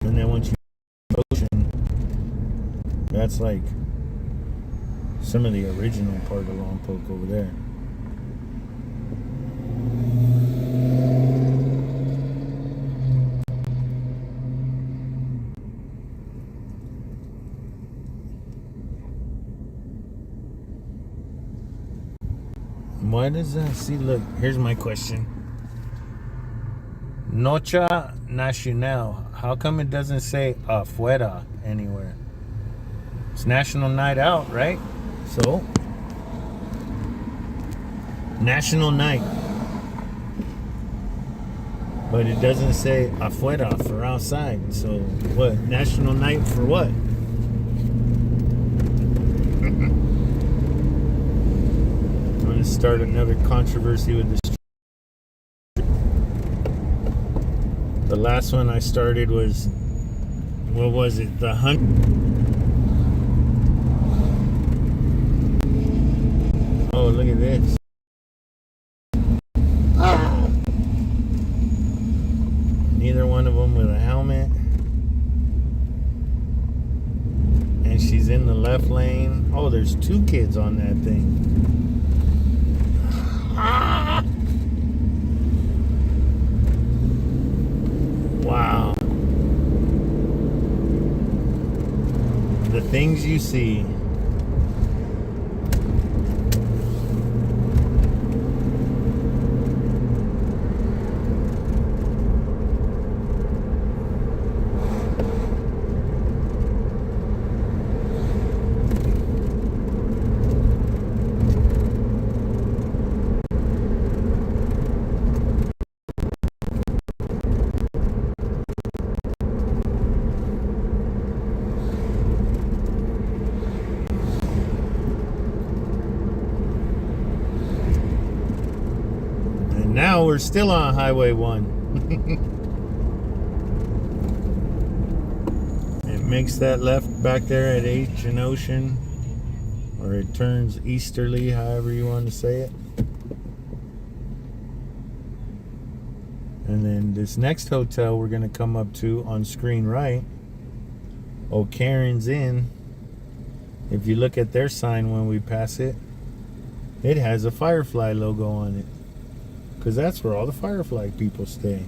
And then once you ocean, that's like some of the original part of Lompoc over there. Why does that see? Look, here's my question. Noche Nacional. How come it doesn't say afuera anywhere? It's National Night Out, right? So, National Night. But it doesn't say afuera for outside. So, what? National Night for what? I'm going to start another controversy with this. The last one I started was, what was it? The hunt. Oh, look at this. Ah! Neither one of them with a helmet. And she's in the left lane. Oh, there's two kids on that thing. Ah! Wow. The things you see. Now we're still on Highway 1. It makes that left back there at H and Ocean, or it turns easterly, however you want to say it. And then this next hotel we're going to come up to on screen right, O'Karen's Inn. If you look at their sign when we pass it, it has a Firefly logo on it. Because that's where all the Firefly people stay.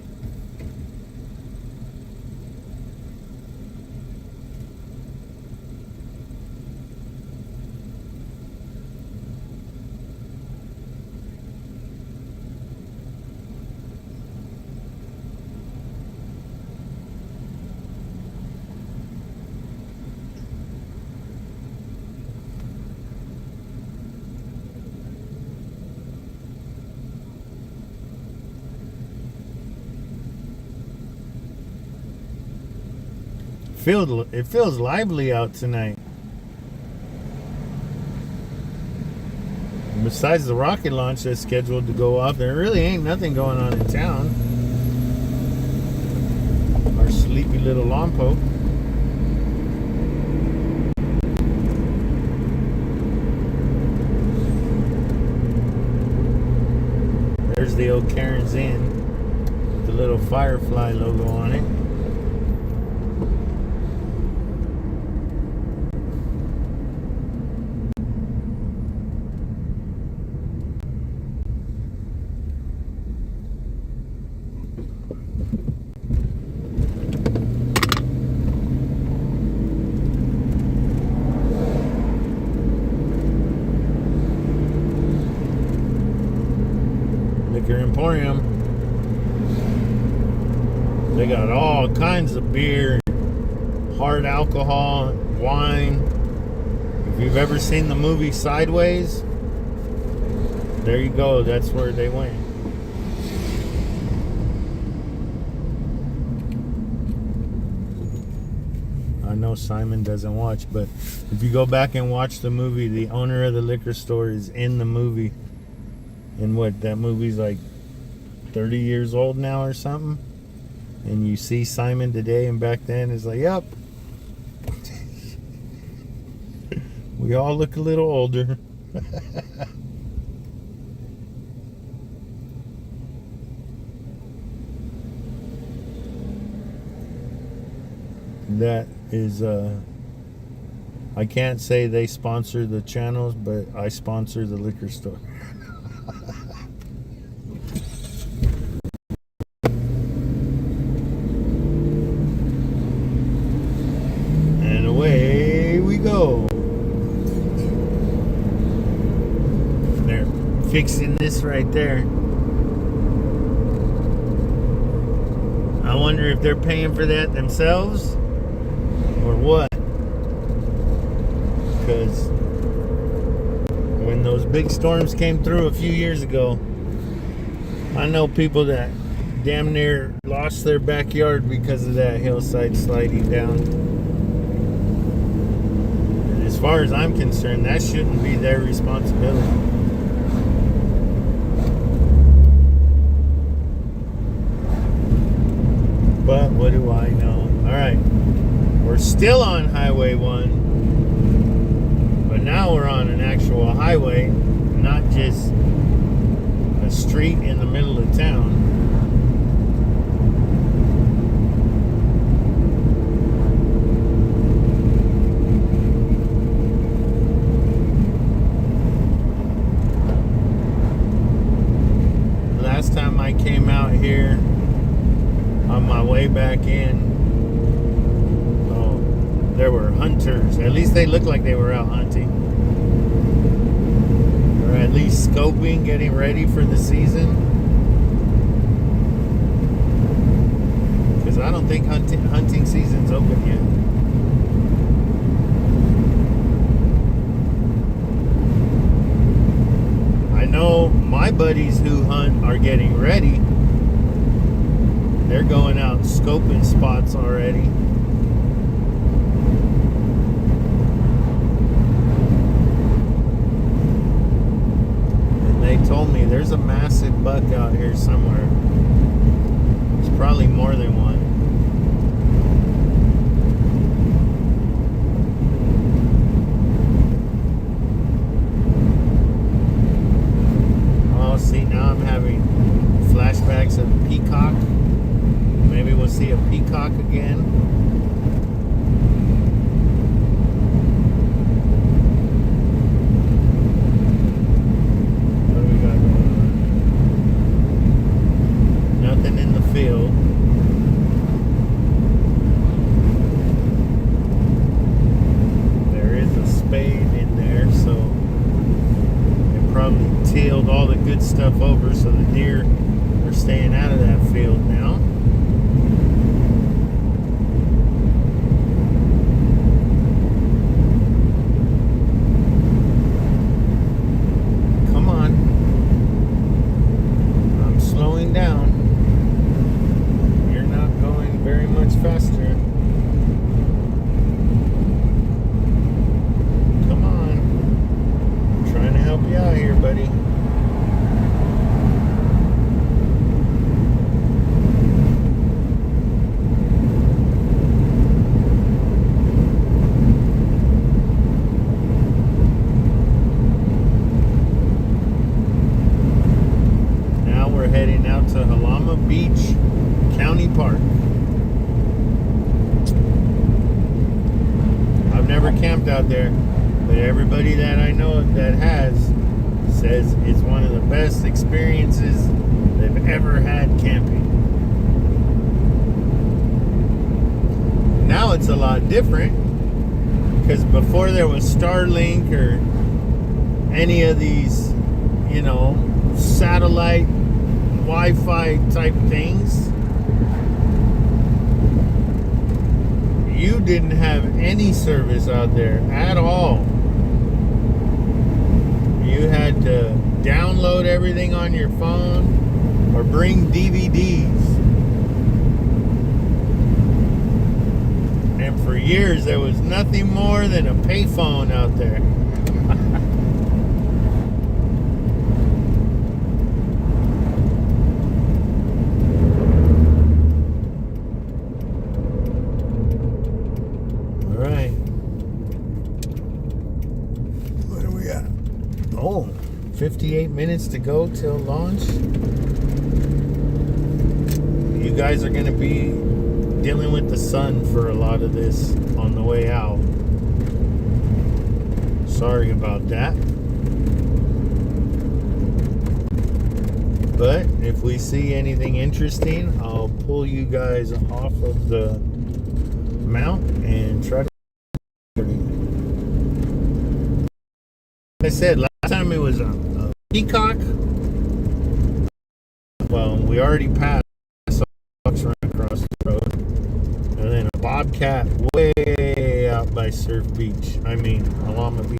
It feels lively out tonight. Besides the rocket launch that's scheduled to go off, there really ain't nothing going on in town. Our sleepy little Lompoc. There's the old Karen's Inn with the little Firefly logo on it. Emporium. They got all kinds of beer, hard alcohol, wine. If you've ever seen the movie Sideways, there you go. That's where they went. I know Simon doesn't watch, but if you go back and watch the movie, the owner of the liquor store is in the movie. And what, that movie's like 30 years old now or something, and you see Simon today and back then, is like, yep. We all look a little older. That is I can't say they sponsor the channels, but I sponsor the liquor store. Fixing this right there. I wonder if they're paying for that themselves or what. Because when those big storms came through a few years ago, I know people that damn near lost their backyard because of that hillside sliding down. And as far as I'm concerned, that shouldn't be their responsibility. But what do I know? Alright, we're still on Highway 1, but now we're on an actual highway, not just a street in the middle of town. Last time I came out here, on my way back in, there were hunters. At least they looked like they were out hunting, or at least scoping, getting ready for the season. Because I don't think hunting season's open yet. I know my buddies who hunt are getting ready. They're going out scoping spots already. And they told me there's a massive buck out here somewhere. There's probably more than one. Oh, see, now I'm having flashbacks of peacock. Maybe we'll see a peacock again. What do we got going on? Nothing in the field. There is a spade in there, so they probably tilled all the good stuff over, so the deer are staying out of that field now. Down. You're not going very much faster. never camped out there, but everybody that I know that has says it's one of the best experiences they've ever had camping. Now it's a lot different, because before there was Starlink or any of these, you know, satellite Wi-Fi type things, you didn't have any service out there at all. You had to download everything on your phone or bring DVDs. And for years there was nothing more than a payphone out there. Alright. What do we got? Oh, 58 minutes to go till launch. You guys are going to be dealing with the sun for a lot of this on the way out. Sorry about that. But if we see anything interesting, I'll pull you guys off of the mount and try to. Like I said, last time it was a peacock. Well, we already passed Fox right across the road. And then a bobcat way out by Surf Beach. I mean, Jalama Beach.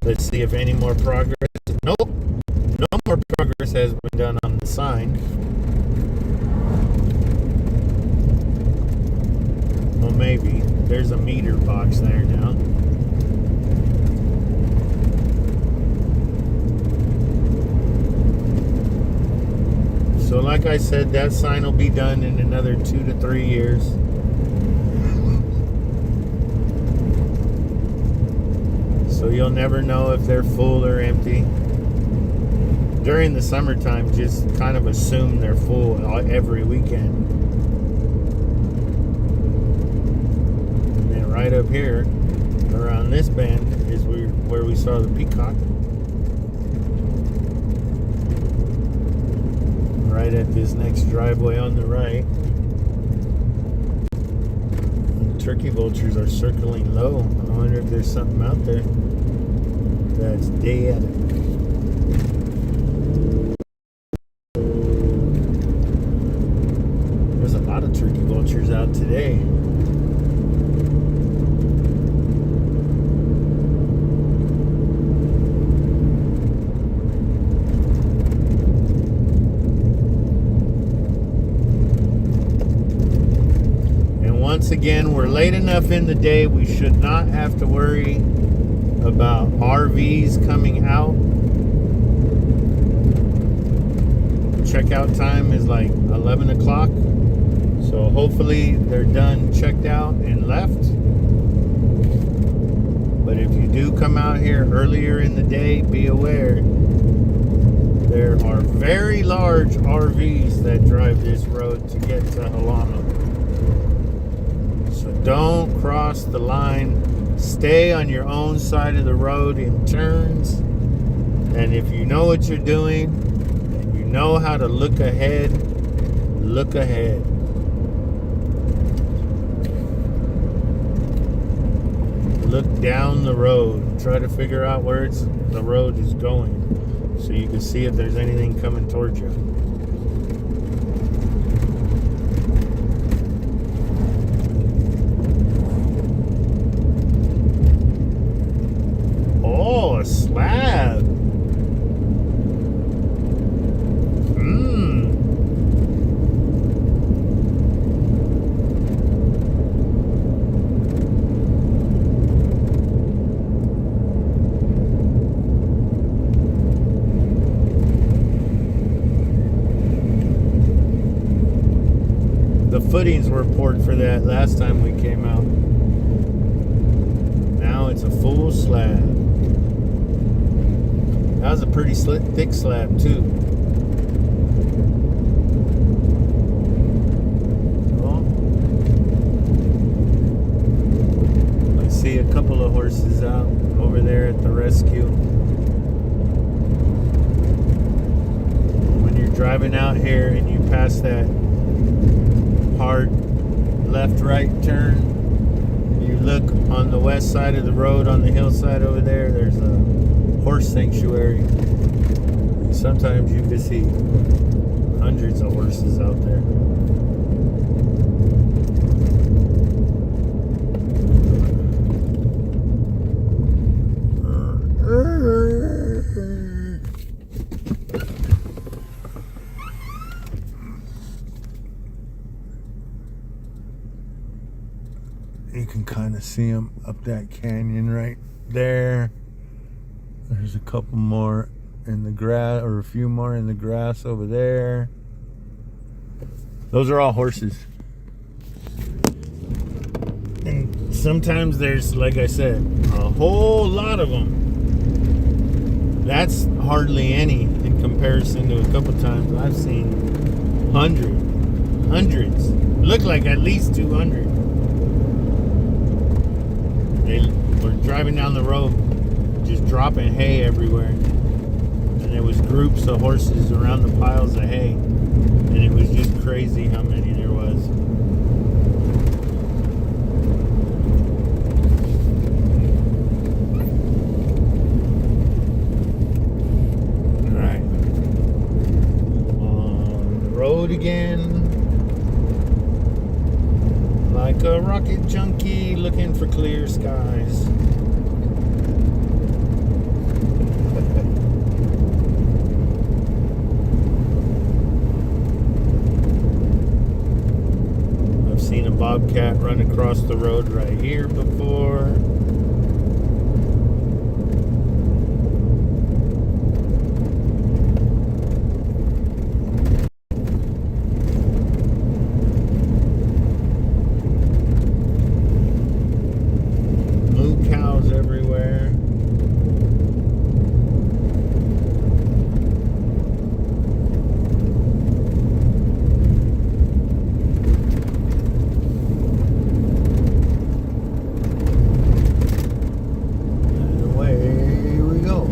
Let's see if any more progress. Nope. No more progress has been done on the sign. Well, maybe. There's a meter box there now. So like I said, that sign will be done in another 2 to 3 years. So you'll never know if they're full or empty. During the summertime, just kind of assume they're full every weekend. And then right up here, around this bend, is where we saw the peacock. Right at this next driveway on the right. Turkey vultures are circling low. I wonder if there's something out there that's dead. There's a lot of turkey vultures out today. Once again, we're late enough in the day, we should not have to worry about RVs coming out. Checkout time is like 11 o'clock. So hopefully they're done, checked out, and left. But if you do come out here earlier in the day, be aware there are very large RVs that drive this road to get to Jalama. So don't cross the line. Stay on your own side of the road in turns. And if you know what you're doing and you know how to look ahead, look ahead. Look down the road. Try to figure out where the road is going so you can see if there's anything coming towards you. A slab. The footings were poured for that last time we came out. Now it's a full slab. That was a pretty thick slab too. Oh. driving out here and you pass that hard left-right turn, you look on the west side of the road on the hillside over there, there's a horse sanctuary. Sometimes you can see hundreds of horses out there. You can kind of see them up that canyon right there. There's a couple more in the grass, or a few more in the grass over there. Those are all horses. And sometimes there's, like I said, a whole lot of them. That's hardly any in comparison to a couple times I've seen hundreds. Look like at least 200. They were driving down the road, just dropping hay everywhere. And there was groups of horses around the piles of hay. And it was just crazy how many there was. Alright. On the road again. Like a rocket junkie looking for clear skies. I've seen a bobcat run across the road right here before. Everywhere. And away we go.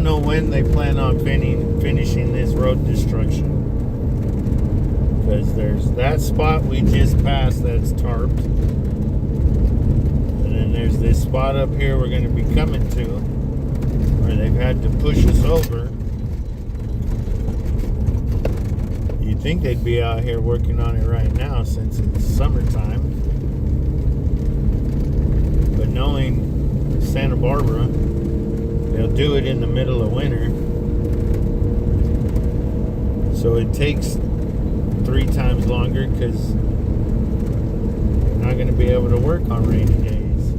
When they plan on finishing this road destruction, because there's that spot we just passed that's tarped, and then there's this spot up here we're going to be coming to where they've had to push us over. You'd think they'd be out here working on it right now since it's summertime, but knowing Santa Barbara, they'll do it in the middle of winter. So it takes 3 times longer because you're not going to be able to work on rainy days.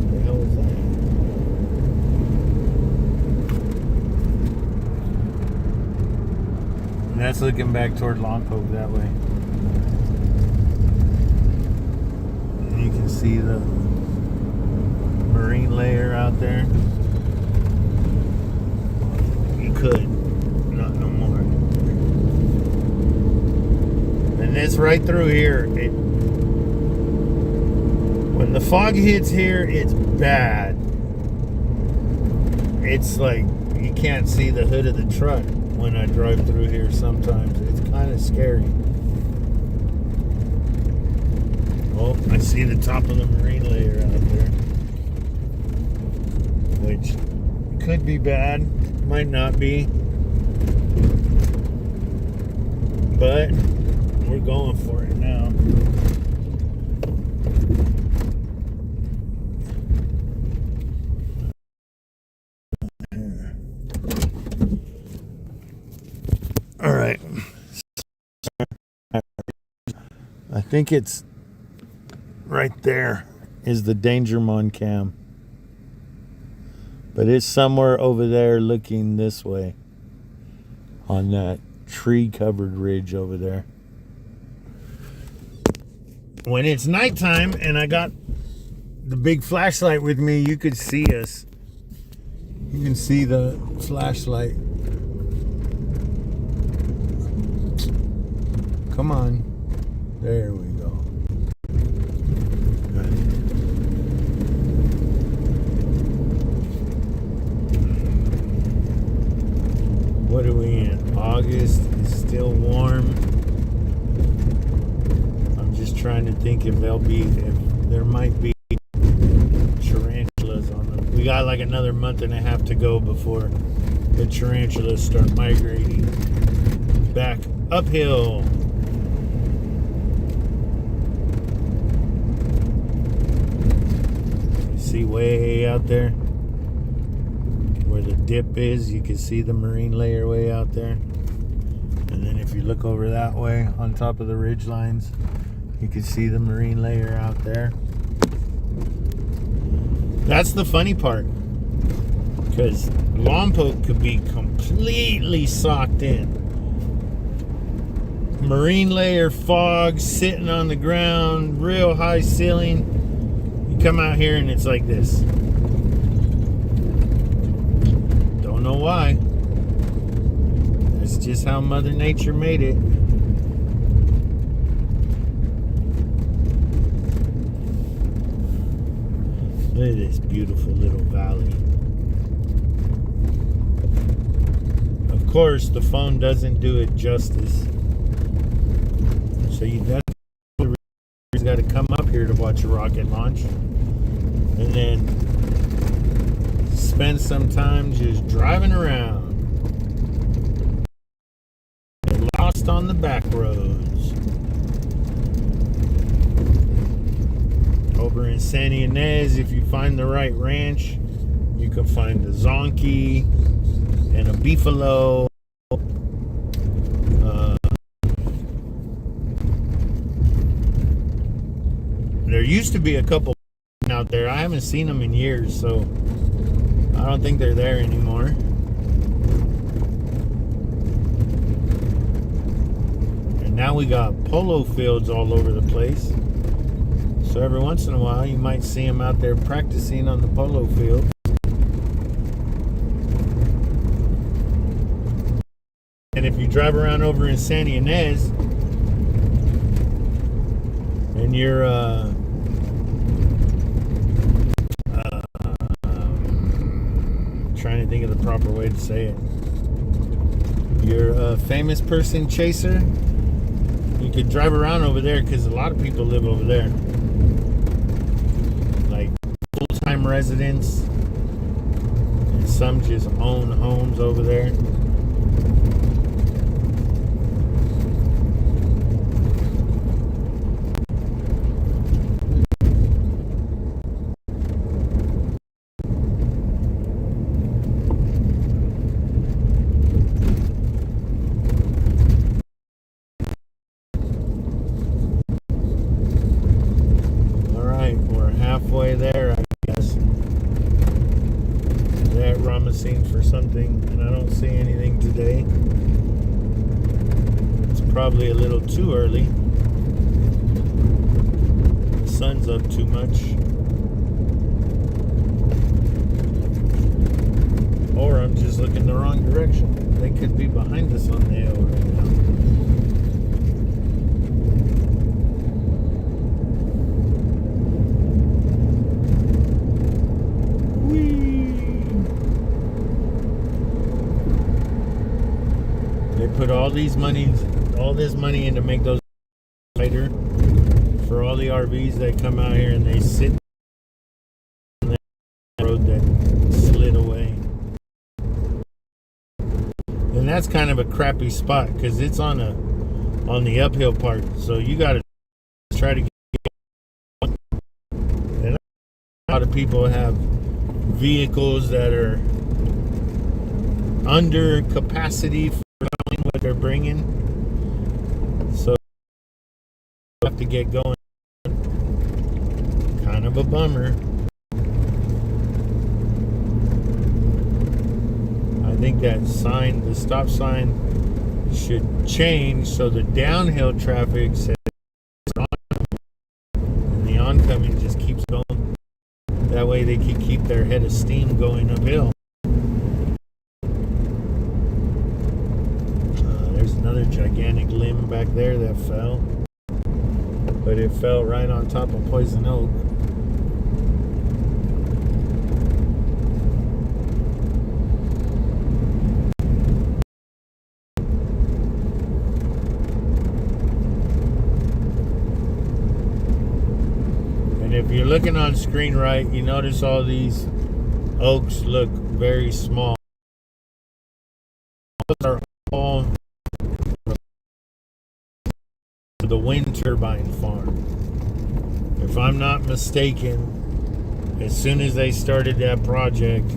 What the hell is that? And that's looking back toward Lompoc that way. You can see the marine layer out there. You could, not no more. And this right through here, when the fog hits here, it's bad. It's like you can't see the hood of the truck when I drive through here sometimes. It's kind of scary. Oh, I see the top of the marine layer out there, which could be bad, might not be, but we're going for it now. All right. think it's right there is the Danger Mon cam. But it's somewhere over there looking this way on that tree-covered ridge over there. When it's nighttime and I got the big flashlight with me, you could see us. You can see the flashlight. Come on. There we go. What are we in? August. It's still warm. I'm just trying to think if there might be tarantulas on them. We got like another month and a half to go before the tarantulas start migrating back uphill. See way out there where the dip is, you can see the marine layer way out there. And then if you look over that way on top of the ridge lines, you can see the marine layer out there. That's the funny part, because Lompoc could be completely socked in. Marine layer, fog, sitting on the ground, real high ceiling. Come out here and it's like this. Don't know why. That's just how Mother Nature made it. Look at this beautiful little valley. Of course, the phone doesn't do it justice. So you got to come up here to watch a rocket launch. And then spend some time just driving around. Get lost on the back roads. Over in Santa Ynez, if you find the right ranch, you can find a zonkey and a beefalo. There used to be a couple out there. I haven't seen them in years, so I don't think they're there anymore. And now we got polo fields all over the place. So every once in a while, you might see them out there practicing on the polo field. And if you drive around over in Santa Ynez and you're trying to think of the proper way to say it. You're a famous person chaser. You could drive around over there because a lot of people live over there. Like full-time residents. And some just own homes over there. Halfway there, I guess. They're promising for something, and I don't see anything today. It's probably a little too early. The sun's up too much. Or I'm just looking the wrong direction. They could be behind us on the hill right now. Put all this money in to make those lighter for all the RVs that come out here and they sit on the road that slid away. And that's kind of a crappy spot because it's on the uphill part, so you got to try to get. And a lot of people have vehicles that are under capacity for what they're bringing, so you have to get going. Kind of a bummer. I think that sign, the stop sign, should change so the downhill traffic says on, and the oncoming just keeps going. That way they can keep their head of steam going uphill. There's another gigantic limb back there that fell. But it fell right on top of poison oak. And if you're looking on screen right, you notice all these oaks look very small. Those are all the wind turbine farm. If I'm not mistaken, as soon as they started that project,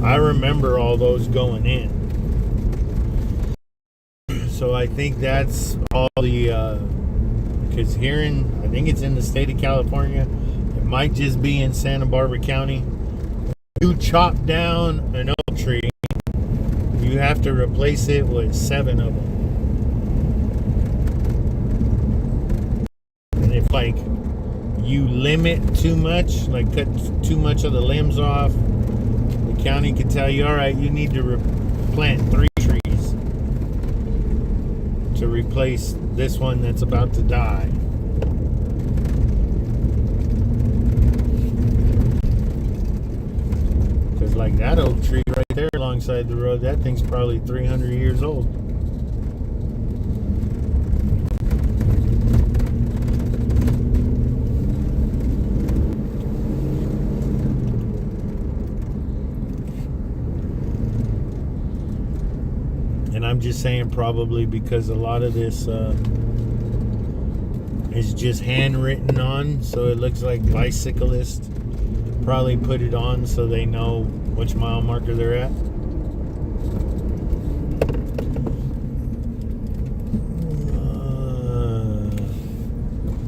I remember all those going in. So I think that's all the, because here in, I think it's in the state of California, it might just be in Santa Barbara County. You chop down an oak tree, you have to replace it with 7 of them. And if like you limit too much, like cut too much of the limbs off, the county could tell you, all right, you need to plant 3 trees to replace this one that's about to die. Because like that oak tree right there alongside the road, that thing's probably 300 years old. And I'm just saying probably because a lot of this is just handwritten on, so it looks like bicyclists probably put it on so they know which mile marker they're at.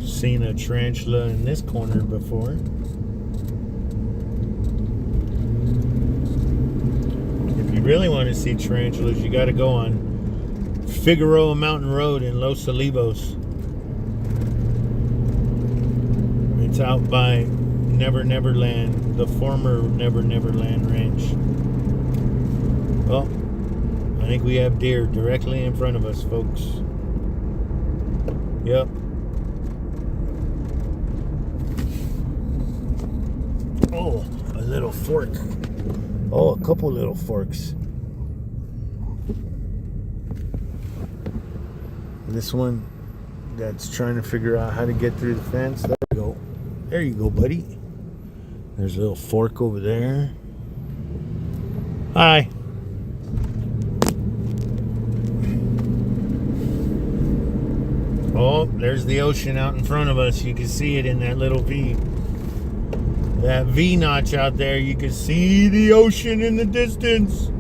Seen a tarantula in this corner before. If you really want to see tarantulas, you got to go on Figueroa Mountain Road in Los Olivos. It's out by Never Never Land, the former Never Never Land ranch. Well, I think we have deer directly in front of us, folks. Yep. Oh, a little fork. Oh, a couple little forks. This one that's trying to figure out how to get through the fence. There you go. There you go, buddy. There's a little fork over there. Hi. Oh, there's the ocean out in front of us. You can see it in that little V. That V notch out there, you can see the ocean in the distance.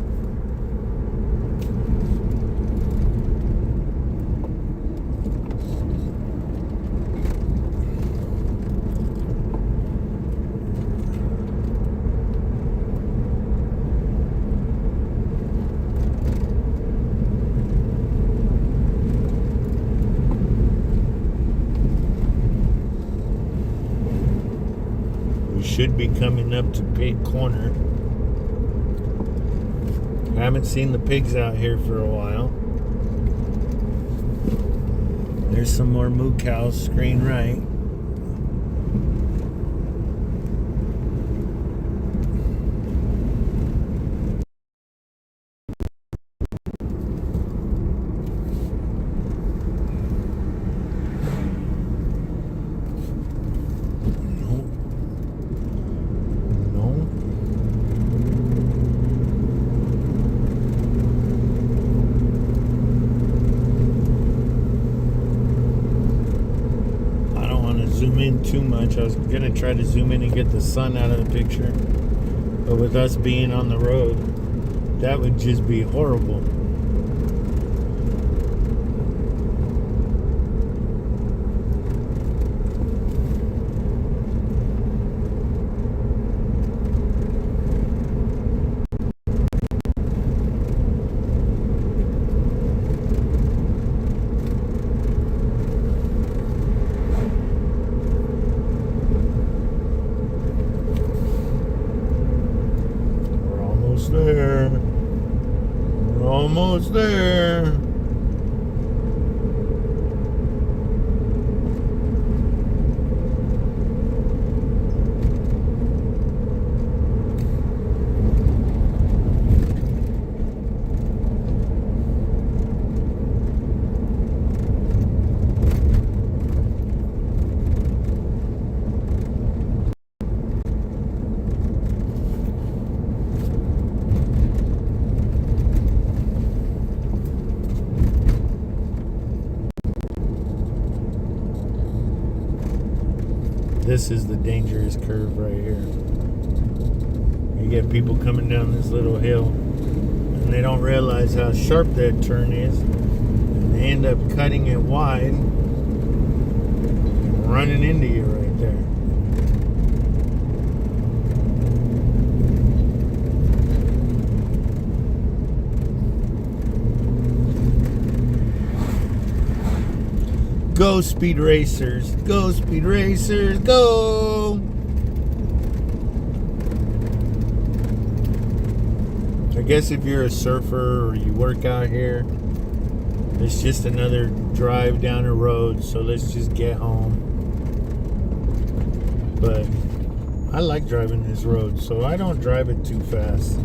Should be coming up to Pig Corner. Haven't seen the pigs out here for a while. There's some more moo cows, screen right. Zoom in too much. I was gonna try to zoom in and get the sun out of the picture, but with us being on the road, that would just be horrible. almost there. This is the dangerous curve right here. You get people coming down this little hill and they don't realize how sharp that turn is, and they end up cutting it wide and running into you right there. Go, speed racers. Go, speed racers. Go. I guess if you're a surfer or you work out here, it's just another drive down the road, so let's just get home. But I like driving this road, so I don't drive it too fast.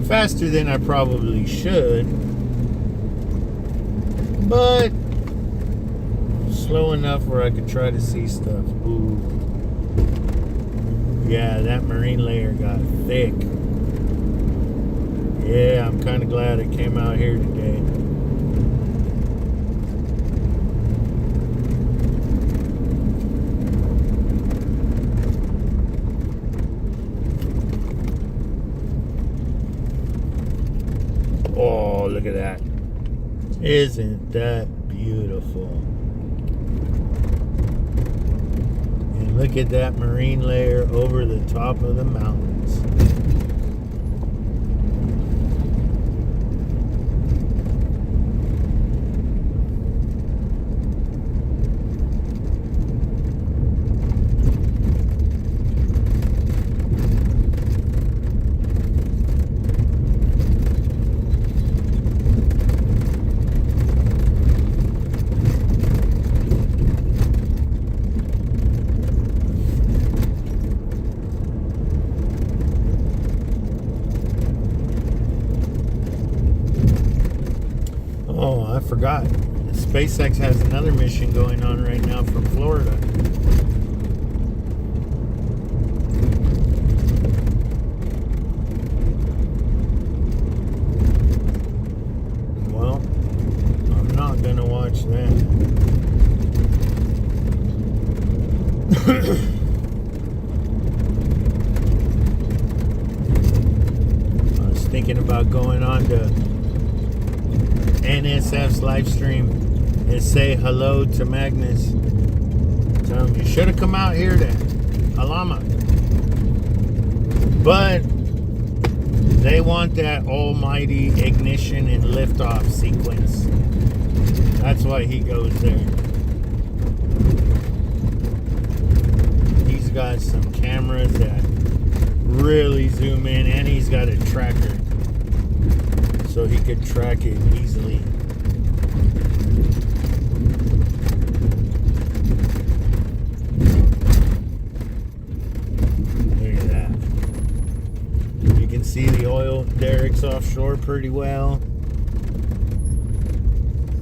Faster than I probably should, but slow enough where I could try to see stuff. Ooh. Yeah, that marine layer got thick. Yeah, I'm kind of glad I came out here today. Oh, look at that. Isn't that beautiful? And look at that marine layer over the top of the mountains. Oh, I forgot. SpaceX has another mission going on right now from Florida. Well, I'm not going to watch that. I was thinking about going on to NSF's live stream and say hello to Magnus. Tell him you should have come out here to Jalama. But they want that almighty ignition and liftoff sequence. That's why he goes there. He's got some cameras that really zoom in, and he's got a tracker, so he could track it easily. Look at that. You can see the oil derricks offshore pretty well.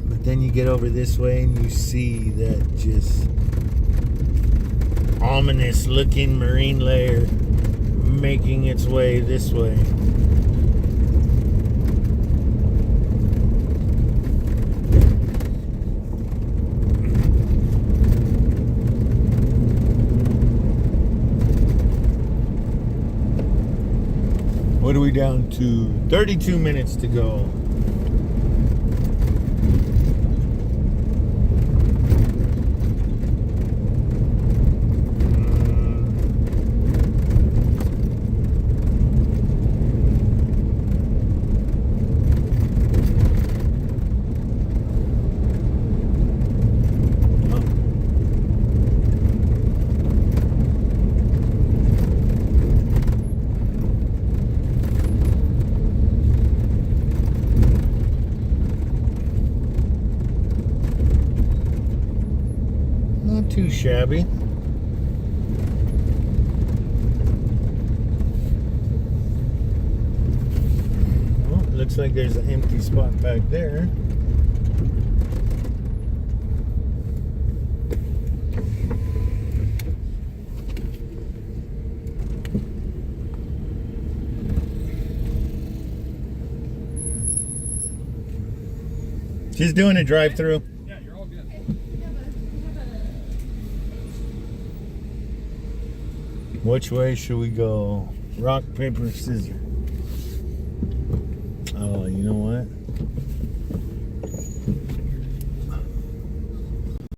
But then you get over this way and you see that just ominous looking marine layer making its way this way. What are we down to? 32 minutes to go. Not too shabby. Well, it looks like there's an empty spot back there. She's doing a drive-through. Yeah, you're all good. Which way should we go? Rock, paper, scissors. Oh, you know what?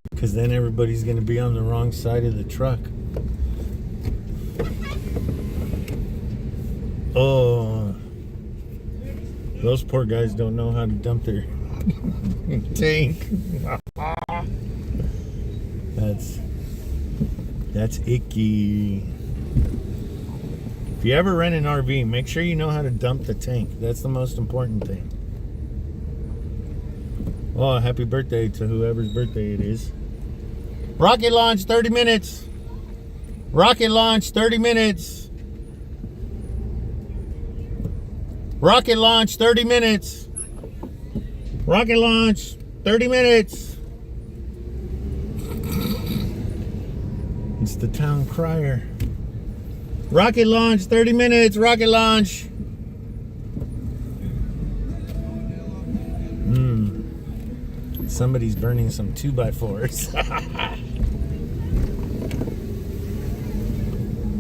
Because then everybody's going to be on the wrong side of the truck. Oh, those poor guys don't know how to dump their tank. That's icky. If you ever rent an RV, make sure you know how to dump the tank. That's the most important thing. Oh, happy birthday to whoever's birthday it is. Rocket launch, 30 minutes. Rocket launch, 30 minutes. Rocket launch, 30 minutes. Rocket launch, 30 minutes. It's the town crier. Rocket launch, 30 minutes. Rocket launch. Somebody's burning some 2x4s.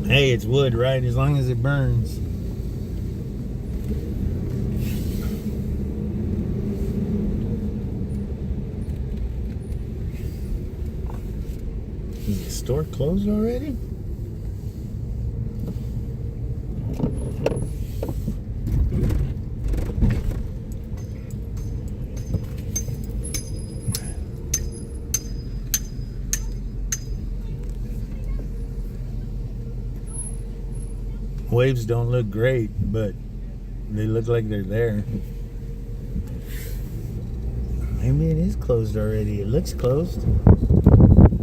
Hey, it's wood, right? As long as it burns. Is the store closed already? Waves don't look great, but they look like they're there. Maybe it is closed already. It looks closed.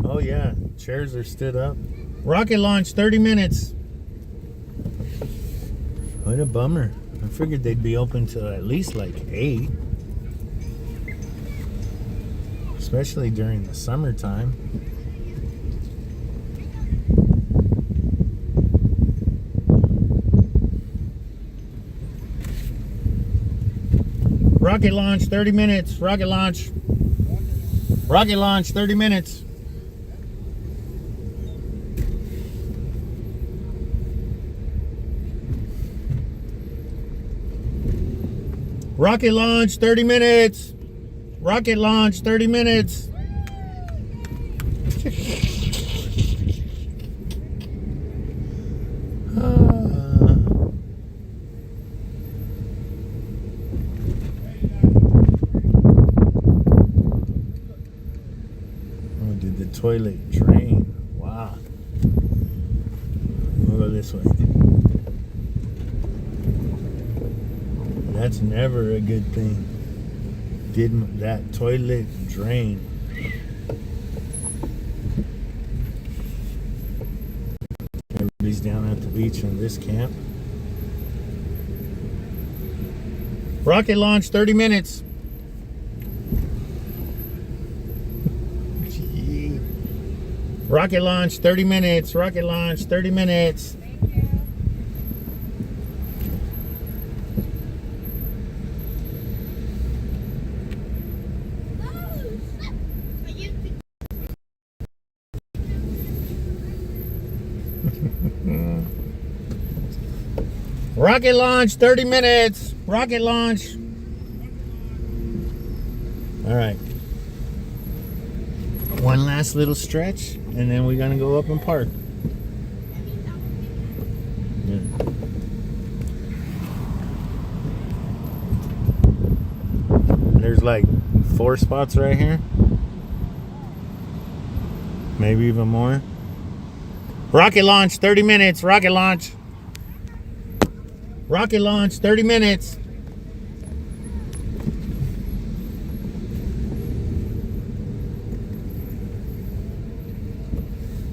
Oh yeah, chairs are stood up. Rocket launch, 30 minutes. What a bummer. I figured they'd be open till at least like 8. Especially during the summertime. Rocket launch, 30 minutes. Rocket launch. Rocket launch, 30 minutes. Rocket launch, 30 minutes. Rocket launch, 30 minutes. Toilet drain. Wow. We'll go this way. That's never a good thing. Did that toilet drain? Everybody's down at the beach on this camp. Rocket launch, 30 minutes. Rocket launch, 30 minutes. Rocket launch, 30 minutes. Rocket launch, 30 minutes. Rocket launch. All right. One last little stretch, and then we're gonna go up and park. Yeah. There's like 4 spots right here. Maybe even more. Rocket launch, 30 minutes. Rocket launch. Rocket launch, 30 minutes.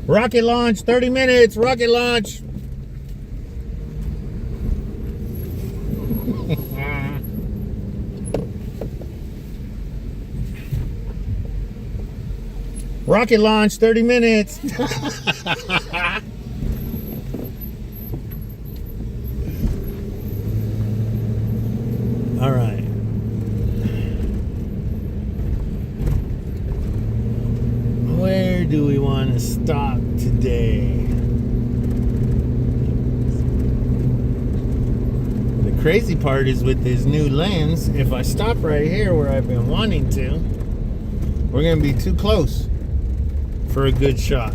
Rocket launch, 30 minutes, rocket launch. Rocket launch, 30 minutes. All right. Where do we want to stop today? The crazy part is with this new lens, if I stop right here where I've been wanting to, we're going to be too close for a good shot.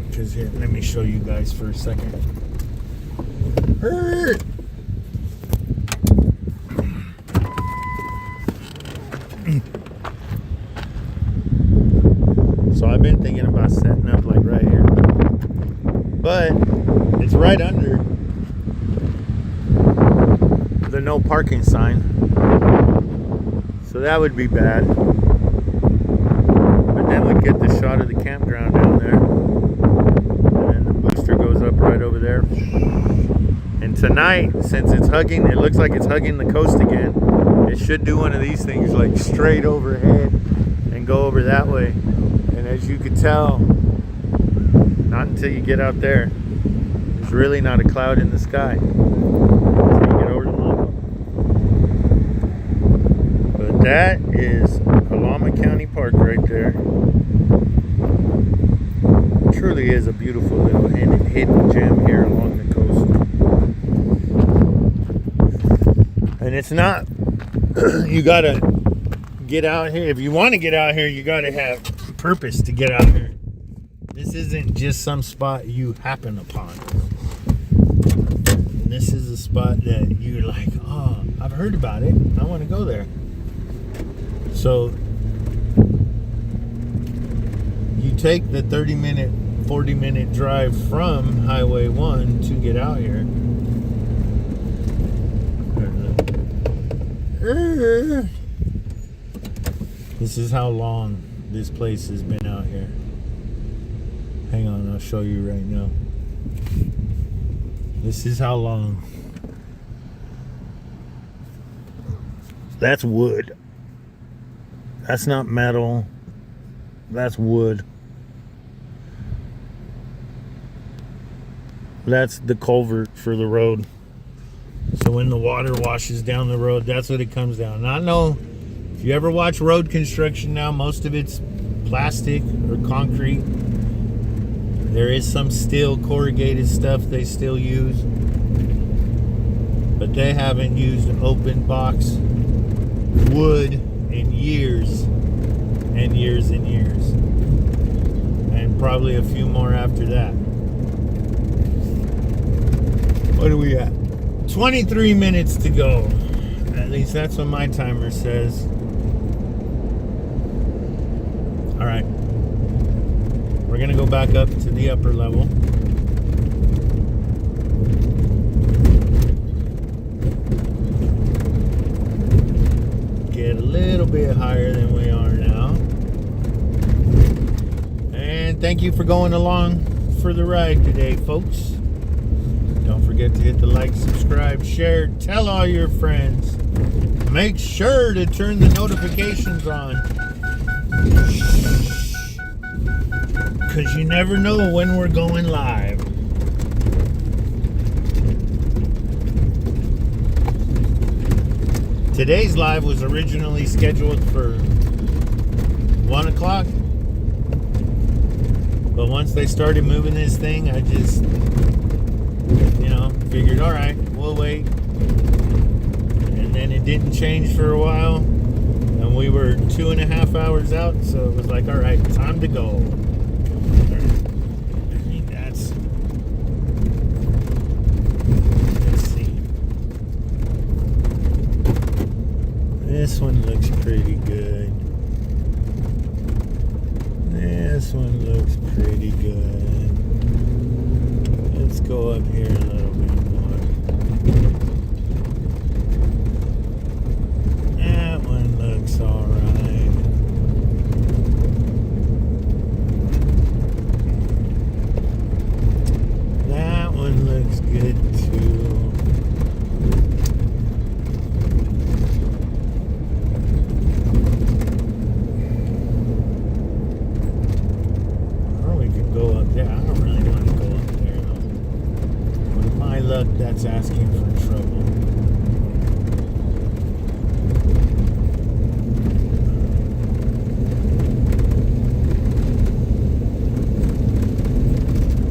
Because here, let me show you guys for a second. So I've been thinking about setting up like right here, but it's right under the no parking sign, so that would be bad. But then we'd get the shot of the campground down there, and then the booster goes up right over there. And tonight, since it's hugging, it looks like it's hugging the coast again, it should do one of these things like straight overhead and go over that way. And as you can tell, not until you get out there, there's really not a cloud in the sky until you get over the mountain. But that is Jalama County Park right there. It truly is a beautiful little hidden gem here along the coast. And it's not, you gotta get out here. If you want to get out here, you gotta have purpose to get out here. This isn't just some spot you happen upon. This is a spot that you're like, oh, I've heard about it, I want to go there. So you take the 30-minute, 40-minute drive from Highway 1 to get out here. This is how long this place has been out here. Hang on, I'll show you right now. This is how long. That's wood. That's not metal. That's wood. That's the culvert for the road. So when the water washes down the road, that's what it comes down. Now, I know if you ever watch road construction now, most of it's plastic or concrete. There is some steel corrugated stuff they still use, but they haven't used open box wood in years and years and years, and probably a few more after that. What are we at? 23 minutes to go. At least that's what my timer says. All right. We're going to go back up to the upper level. Get a little bit higher than we are now. And thank you for going along for the ride today, folks. Don't forget to hit the like, subscribe, share, tell all your friends. Make sure to turn the notifications on, because you never know when we're going live. Today's live was originally scheduled for 1 o'clock, but once they started moving this thing, I just, figured, all right, we'll wait. And then it didn't change for a while, and we were 2.5 hours out, so it was like, all right, time to go. I think that's, let's see. This one looks pretty good. This one looks pretty good. Let's go up here a little bit more. That one looks alright.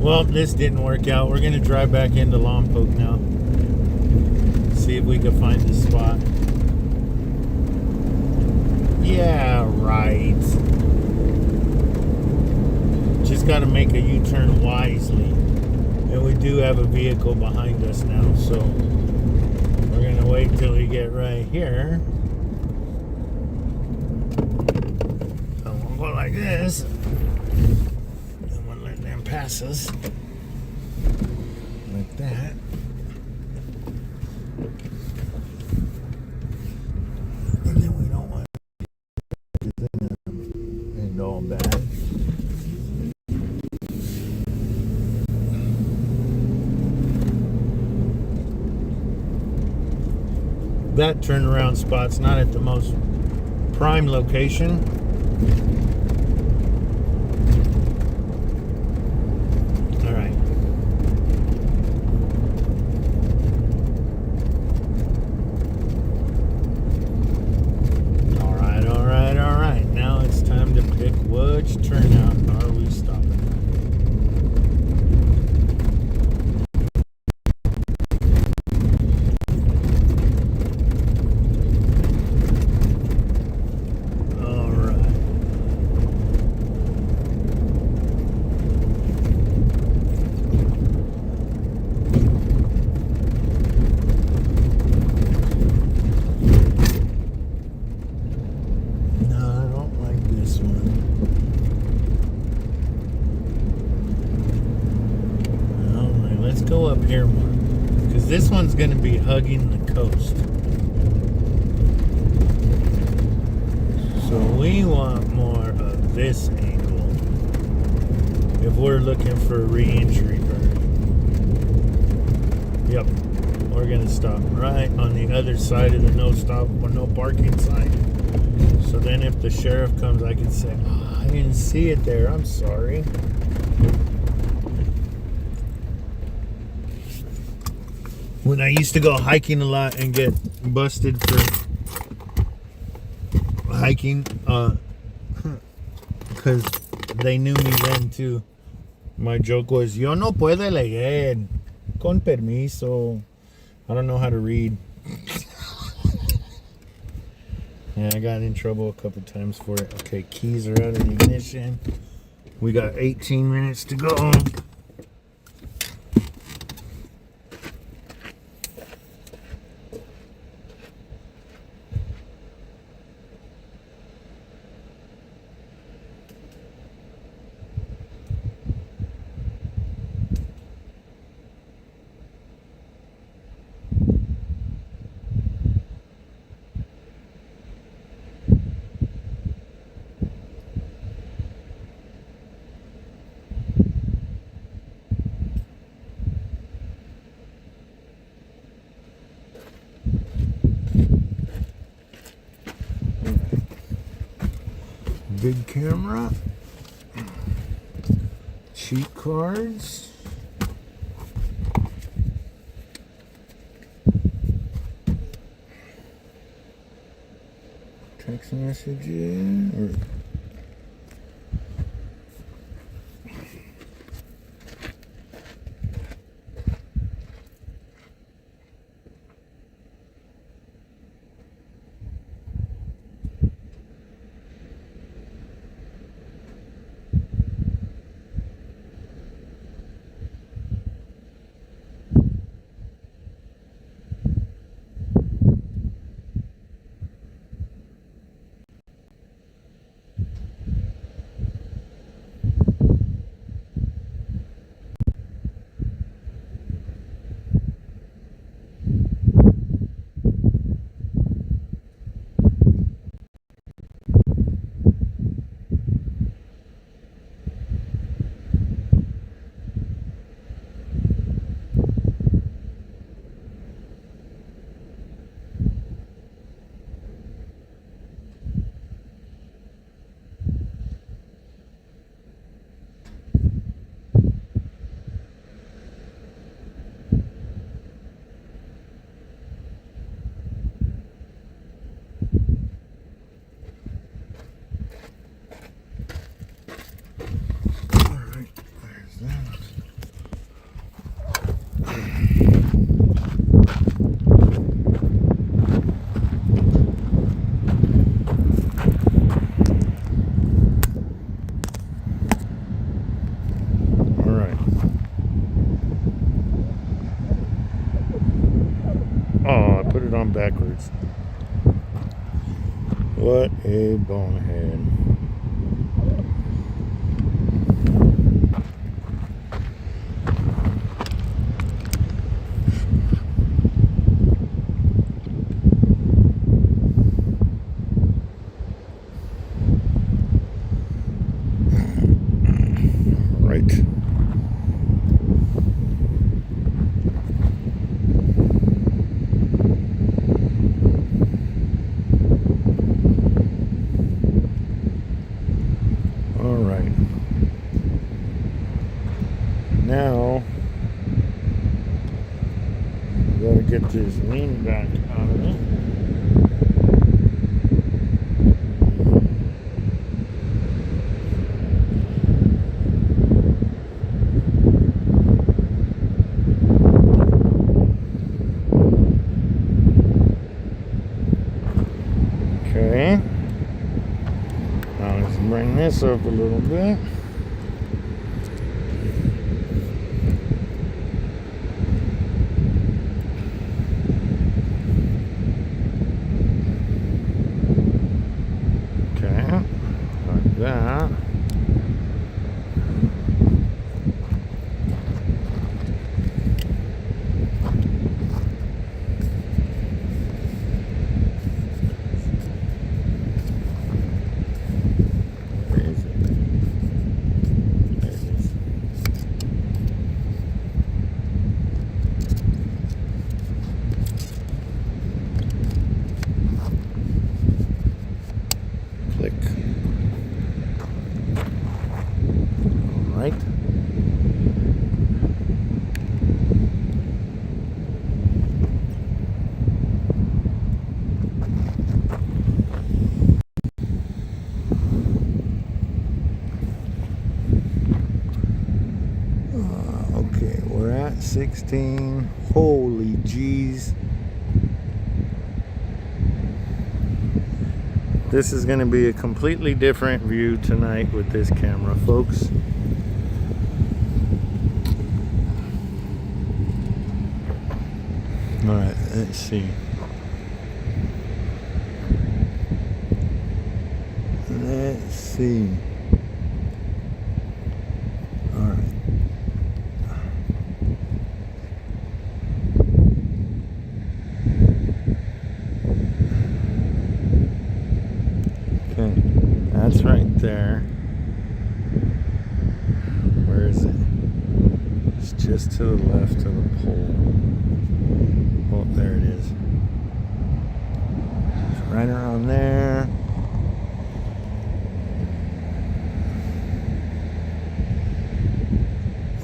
Well, this didn't work out. We're gonna drive back into Lompoc now. See if we can find the spot. Yeah, right. Just gotta make a U-turn wisely. And we do have a vehicle behind us now, so we're gonna wait till we get right here. So we'll go like this. And we'll let them pass us. Like that. And then we don't want to and all bad. That turnaround spot's not at the most prime location. All right. All right. Now it's time to pick which turnout are we stopping. Go up here more, because this one's going to be hugging the coast, so we want more of this angle if we're looking for a re-entry bird. Yep, we're going to stop right on the other side of the no stop or no parking sign, so then if the sheriff comes I can say, oh, I didn't see it there, I'm sorry. When I used to go hiking a lot and get busted for hiking, because they knew me then too. My joke was, yo no puedo leer, con permiso. I don't know how to read. Yeah, I got in trouble a couple times for it. Okay, keys are out of the ignition. We got 18 minutes to go. Big camera, cheat cards, text messages, or backwards. What a bonehead. Right. Now, we gotta get this lean back out of it. Okay. Now let's bring this up a little bit. That. Where is it? There it is. Click. Right. Okay, we're at 16. Holy jeez. This is going to be a completely different view tonight with this camera, folks. All right, let's see. Let's see. All right. Okay, that's right there. Where is it? It's just to the left of the pole. Oh, there it is. It's right around there.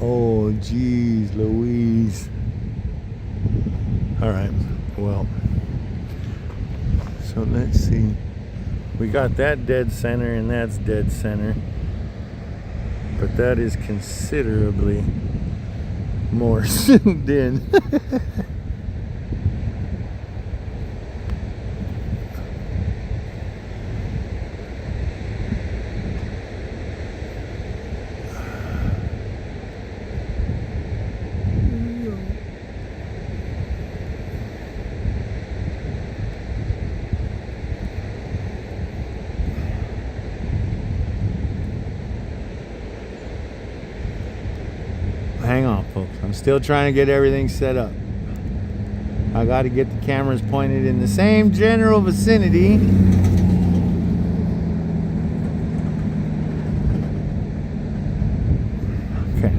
Oh, geez, Louise. All right, well, so let's see. We got that dead center and that's dead center. But that is considerably more zoomed in. Hang on, folks. I'm still trying to get everything set up. I got to get the cameras pointed in the same general vicinity. Okay.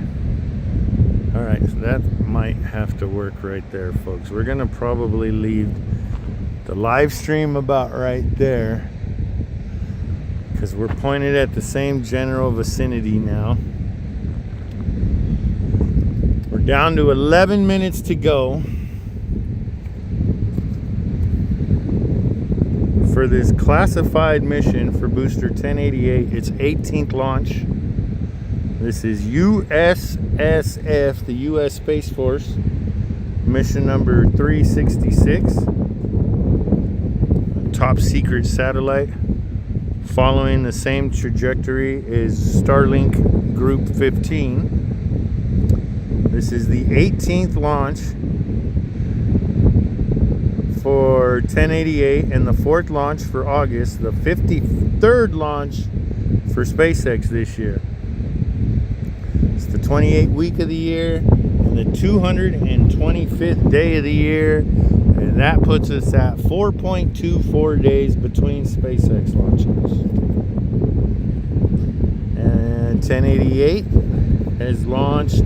All right, so that might have to work right there, folks. We're going to probably leave the live stream about right there because we're pointed at the same general vicinity now. Down to 11 minutes to go for this classified mission for Booster 1088. It's 18th launch. This is USSF, the U.S. Space Force, mission number 366. Top secret satellite. Following the same trajectory is Starlink Group 15. This is the 18th launch for 1088 and the 4th launch for August, the 53rd launch for SpaceX this year. It's the 28th week of the year and the 225th day of the year, and that puts us at 4.24 days between SpaceX launches. And 1088 has launched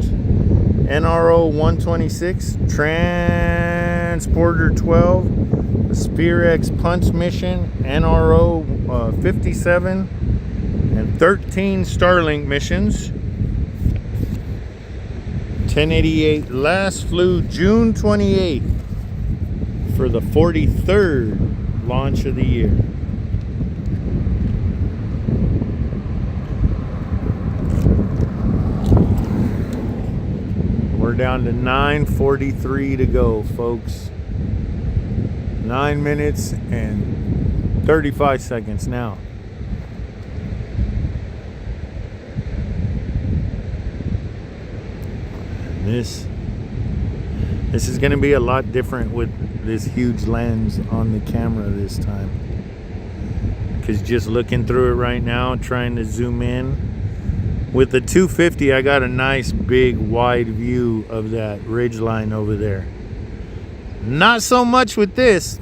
NRO 126, Transporter 12, the SpearX Punch mission, NRO 57, and 13 Starlink missions. 1088 last flew June 28th for the 43rd launch of the year. We're down to 9:43 to go, folks. 9 minutes and 35 seconds now. This is going to be a lot different with this huge lens on the camera this time, because just looking through it right now, trying to zoom in with the 250, I got a nice big wide view of that ridge line over there. Not so much with this.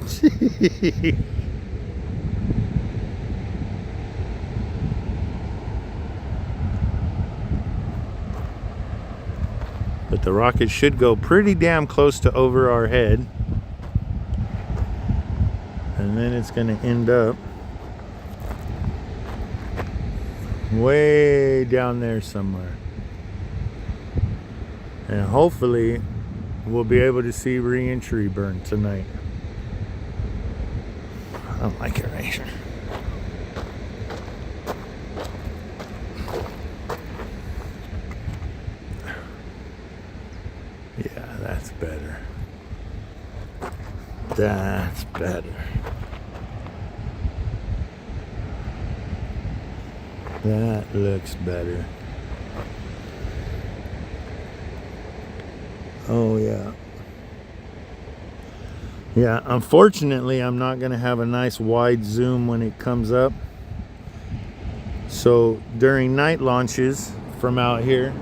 But the rocket should go pretty damn close to over our head. And then it's going to end up way down there somewhere. And hopefully we'll be able to see re-entry burn tonight. I don't like it right here. Yeah, that's better. That's better. That looks better. Oh yeah. Yeah, unfortunately I'm not going to have a nice wide zoom when it comes up. So during night launches from out here,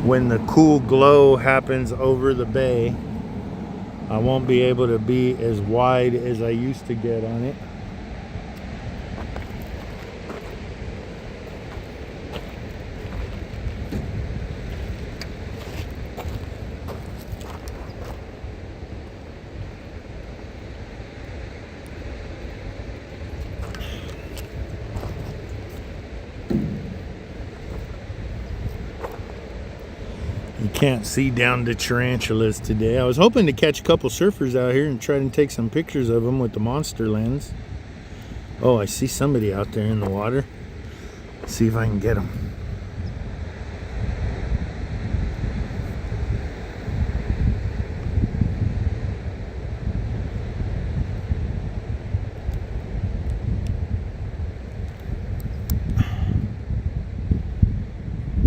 when the cool glow happens over the bay, I won't be able to be as wide as I used to get on it. You can't see down to tarantulas today. I was hoping to catch a couple surfers out here and try to take some pictures of them with the monster lens. Oh, I see somebody out there in the water. Let's see if I can get them.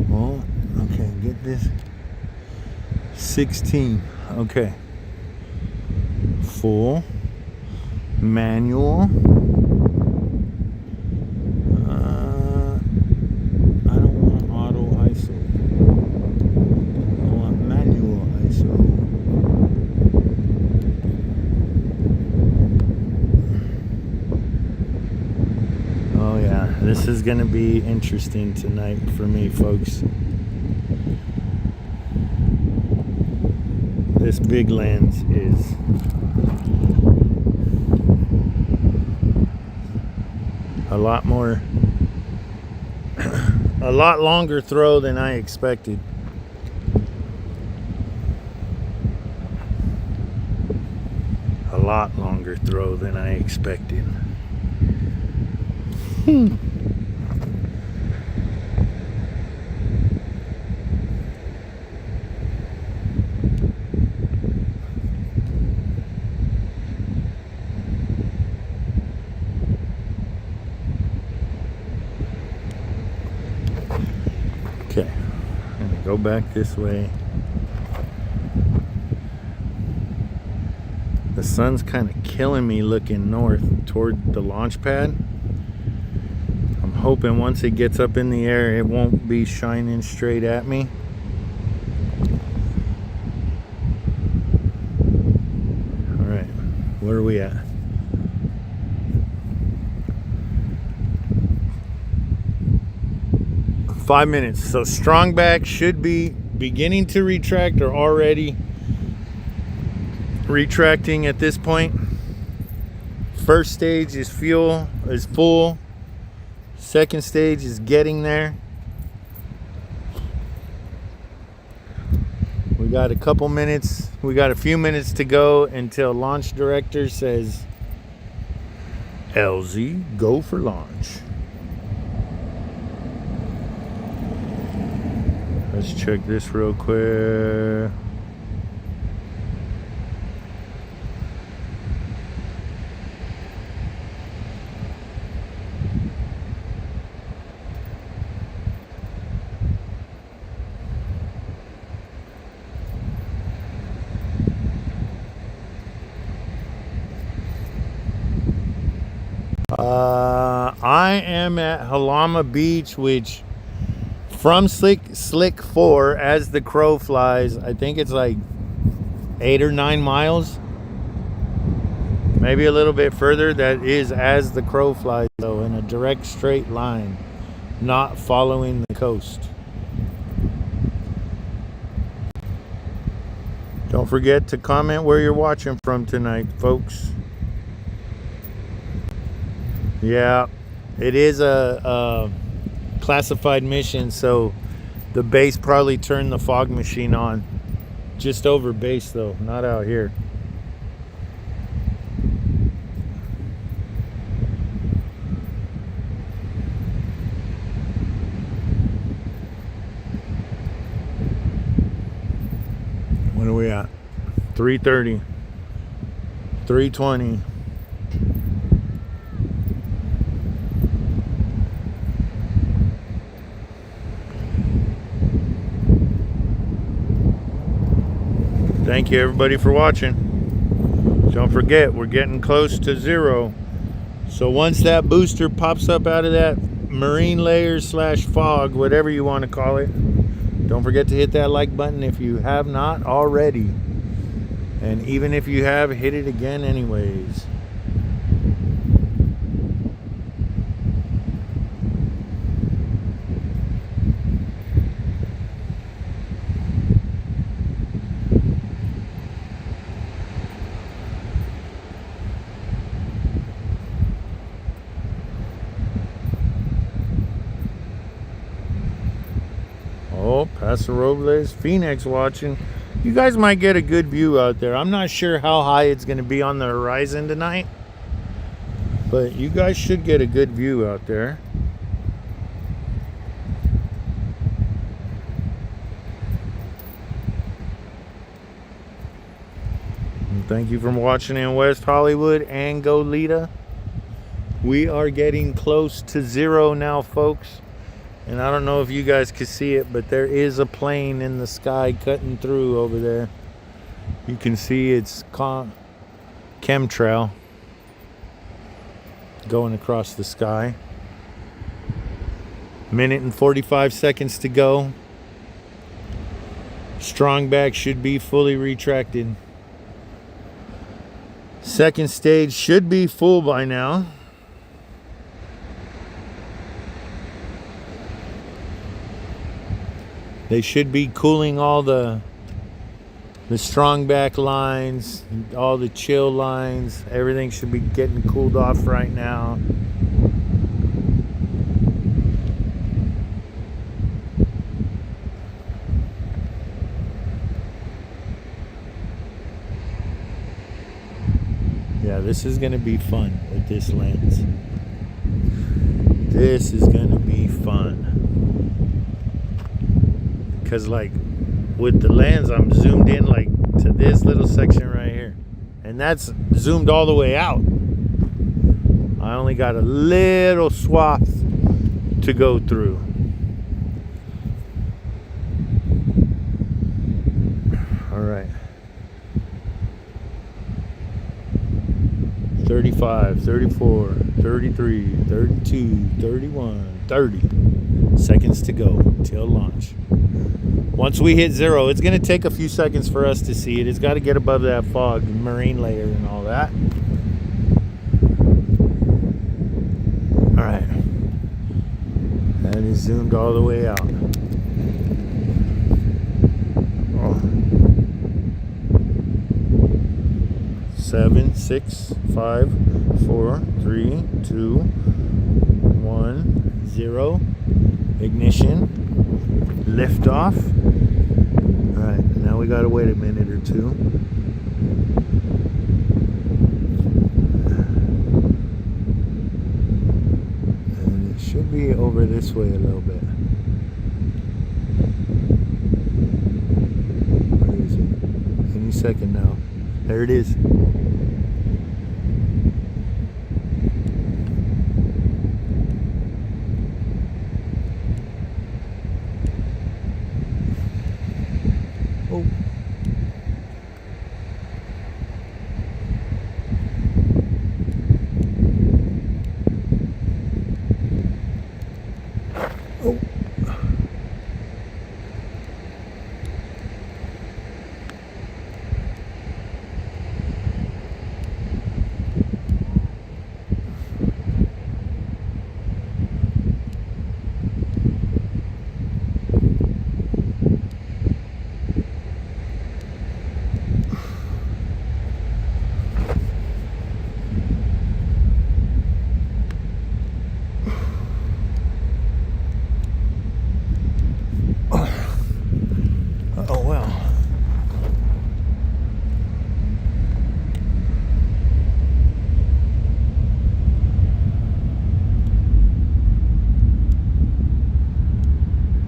Well, okay, get this. 16. Okay. Full. Manual. I don't want auto ISO. I want manual ISO. Oh yeah, this is gonna be interesting tonight for me, folks. This big lens is a lot more, a lot longer throw than I expected. A lot longer throw than I expected. Okay, I'm gonna go back this way. sun's kind of killing me looking north toward the launch pad. I'm hoping once it gets up in the air, it won't be shining straight at me. All right, where are we at? Five minutes. So strong back should be beginning to retract or already retracting at this point. First stage is full. Second stage is getting there. We got a couple minutes. We got a few minutes to go until launch director says, LZ, go for launch. Let's check this real quick. I am at Jalama Beach, which from Slick 4, as the crow flies, I think it's like 8 or 9 miles. Maybe a little bit further. That is as the crow flies, though, in a direct straight line, not following the coast. Don't forget to comment where you're watching from tonight, folks. Yeah, it is a classified mission, so the base probably turned the fog machine on. Just over base, though, not out here. What are we at? 3:30, 3:20. Thank you, everybody, for watching. Don't forget, we're getting close to 0. So once that booster pops up out of that marine layer / fog, whatever you want to call it, don't forget to hit that like button if you have not already. And even if you have, hit it again anyways. Oh, Paso Robles, Phoenix watching. You guys might get a good view out there. I'm not sure how high it's going to be on the horizon tonight, but you guys should get a good view out there. And thank you for watching in West Hollywood and Goleta. We are getting close to 0 now, folks. And I don't know if you guys can see it, but there is a plane in the sky cutting through over there. You can see it's chemtrail going across the sky. Minute and 45 seconds to go. Strong back should be fully retracted. Second stage should be full by now. They should be cooling all the strong back lines, all the chill lines. Everything should be getting cooled off right now. Yeah, this is going to be fun with this lens. This is going to be fun. Because like with the lens, I'm zoomed in like to this little section right here, and that's zoomed all the way out. I only got a little swath to go through. All right. 35, 34, 33, 32, 31, 30 seconds to go till launch. Once we hit 0, it's going to take a few seconds for us to see it. It's got to get above that fog, marine layer and all that. All right. That is zoomed all the way out. Oh. 7, 6, 5, 4, 3, 2, 1, 0. Ignition. Liftoff. Alright, now we gotta wait a minute or two. And it should be over this way a little bit. Where is it? Any second now. There it is. Oh. Oh. Oh well.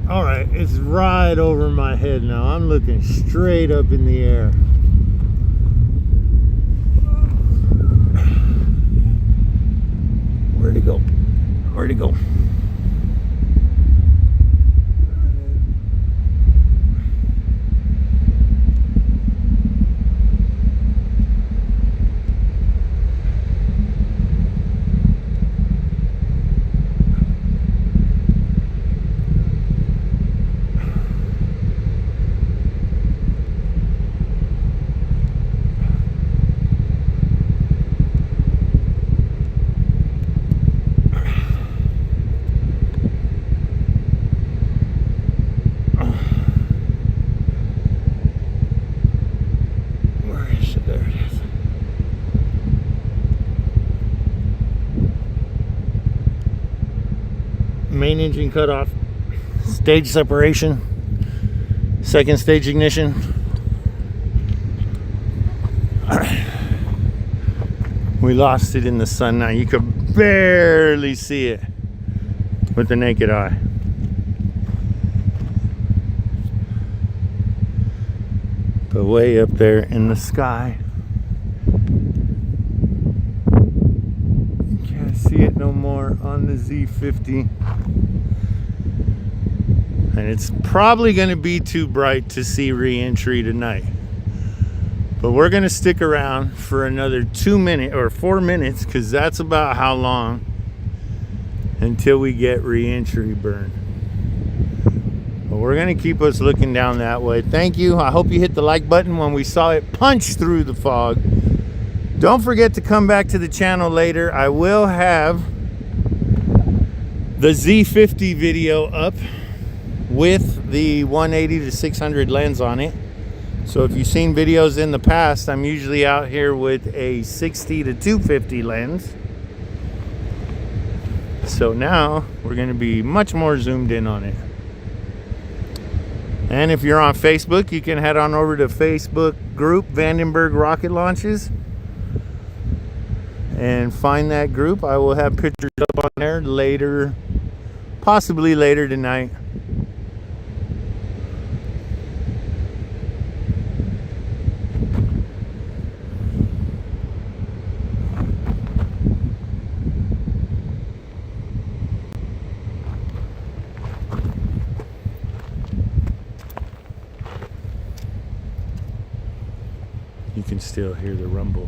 All right, it's right over my head now. I'm looking straight up in the air. Where'd it go? Where'd it go? Main engine cut off, stage separation, second stage ignition. All right. We lost it in the sun now. You could barely see it with the naked eye. But way up there in the sky, you can't see it no more on the Z50. And it's probably going to be too bright to see re-entry tonight. But we're going to stick around for another 2 minutes or 4 minutes, because that's about how long until we get re-entry burn. But we're going to keep us looking down that way. Thank you. I hope you hit the like button when we saw it punch through the fog. Don't forget to come back to the channel later. I will have the Z50 video up with the 180 to 600 lens on it. So if you've seen videos in the past, I'm usually out here with a 60 to 250 lens. So now we're going to be much more zoomed in on it. And if you're on Facebook, you can head on over to Facebook group Vandenberg Rocket Launches and find that group. I will have pictures up on there later, possibly later tonight. You can still hear the rumble.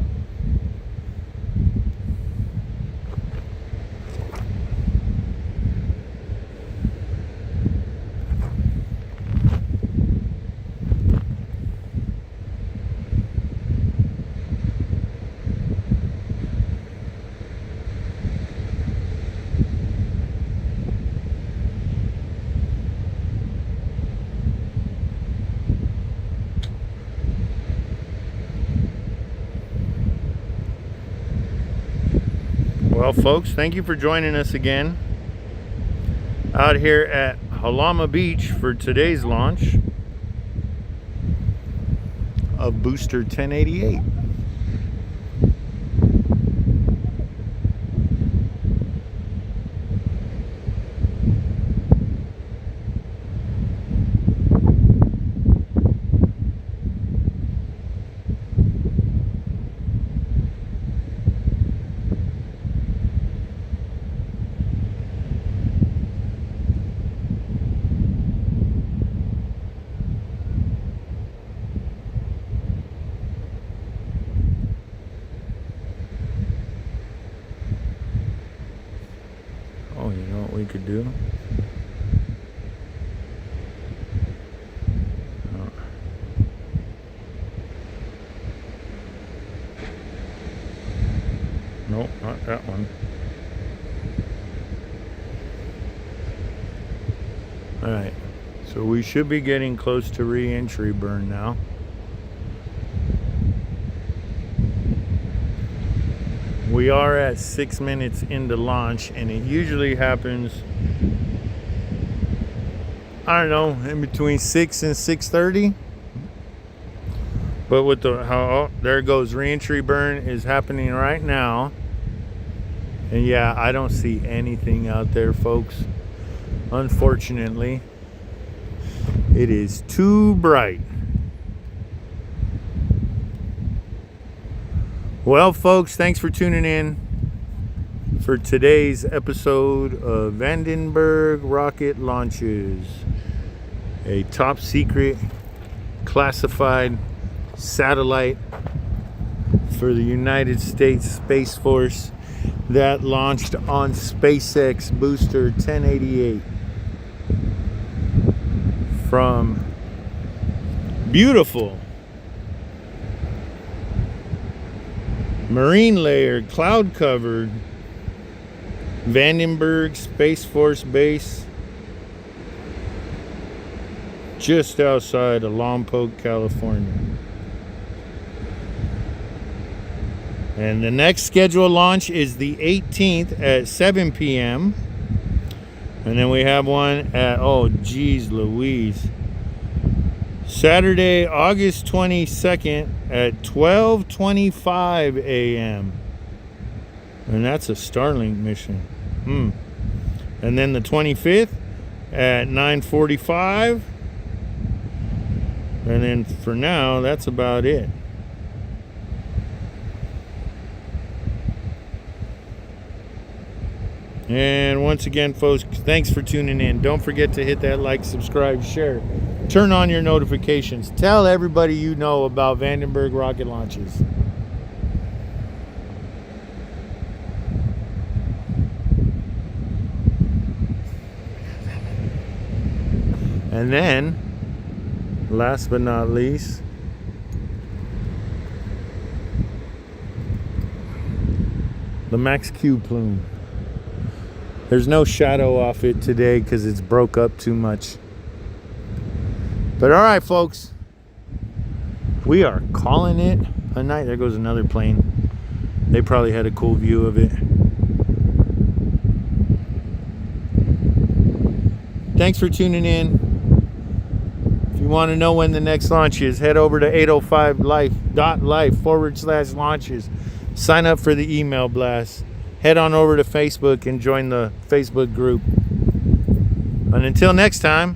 Well, folks, thank you for joining us again out here at Jalama Beach for today's launch of Booster 1088. Oh, you know what we could do? Nope, not that one. Alright, so we should be getting close to re-entry burn now. We are at 6 minutes into launch, and it usually happens, I don't know, in between 6 and 6:30. But with there goes re-entry burn is happening right now. And yeah, I don't see anything out there, folks. Unfortunately, it is too bright. Well, folks, thanks for tuning in for today's episode of Vandenberg rocket launches, a top secret classified satellite for the United States Space Force that launched on SpaceX Booster 1088 from beautiful marine layered, cloud covered Vandenberg Space Force Base just outside of Lompoc, California. And the next scheduled launch is the 18th at 7 p.m. And then we have one at, oh geez Louise, Saturday, August 22nd at 12:25 a.m. And that's a Starlink mission. And then the 25th at 9:45. And then for now, that's about it. And once again, folks, thanks for tuning in. Don't forget to hit that like, subscribe, share. Turn on your notifications. Tell everybody you know about Vandenberg rocket launches. And then, last but not least, the Max Q plume. There's no shadow off it today because it's broke up too much. But all right, folks, we are calling it a night. There goes another plane. They probably had a cool view of it. Thanks for tuning in. If you want to know when the next launch is, head over to 805life.life/launches. Sign up for the email blast. Head on over to Facebook and join the Facebook group. And until next time,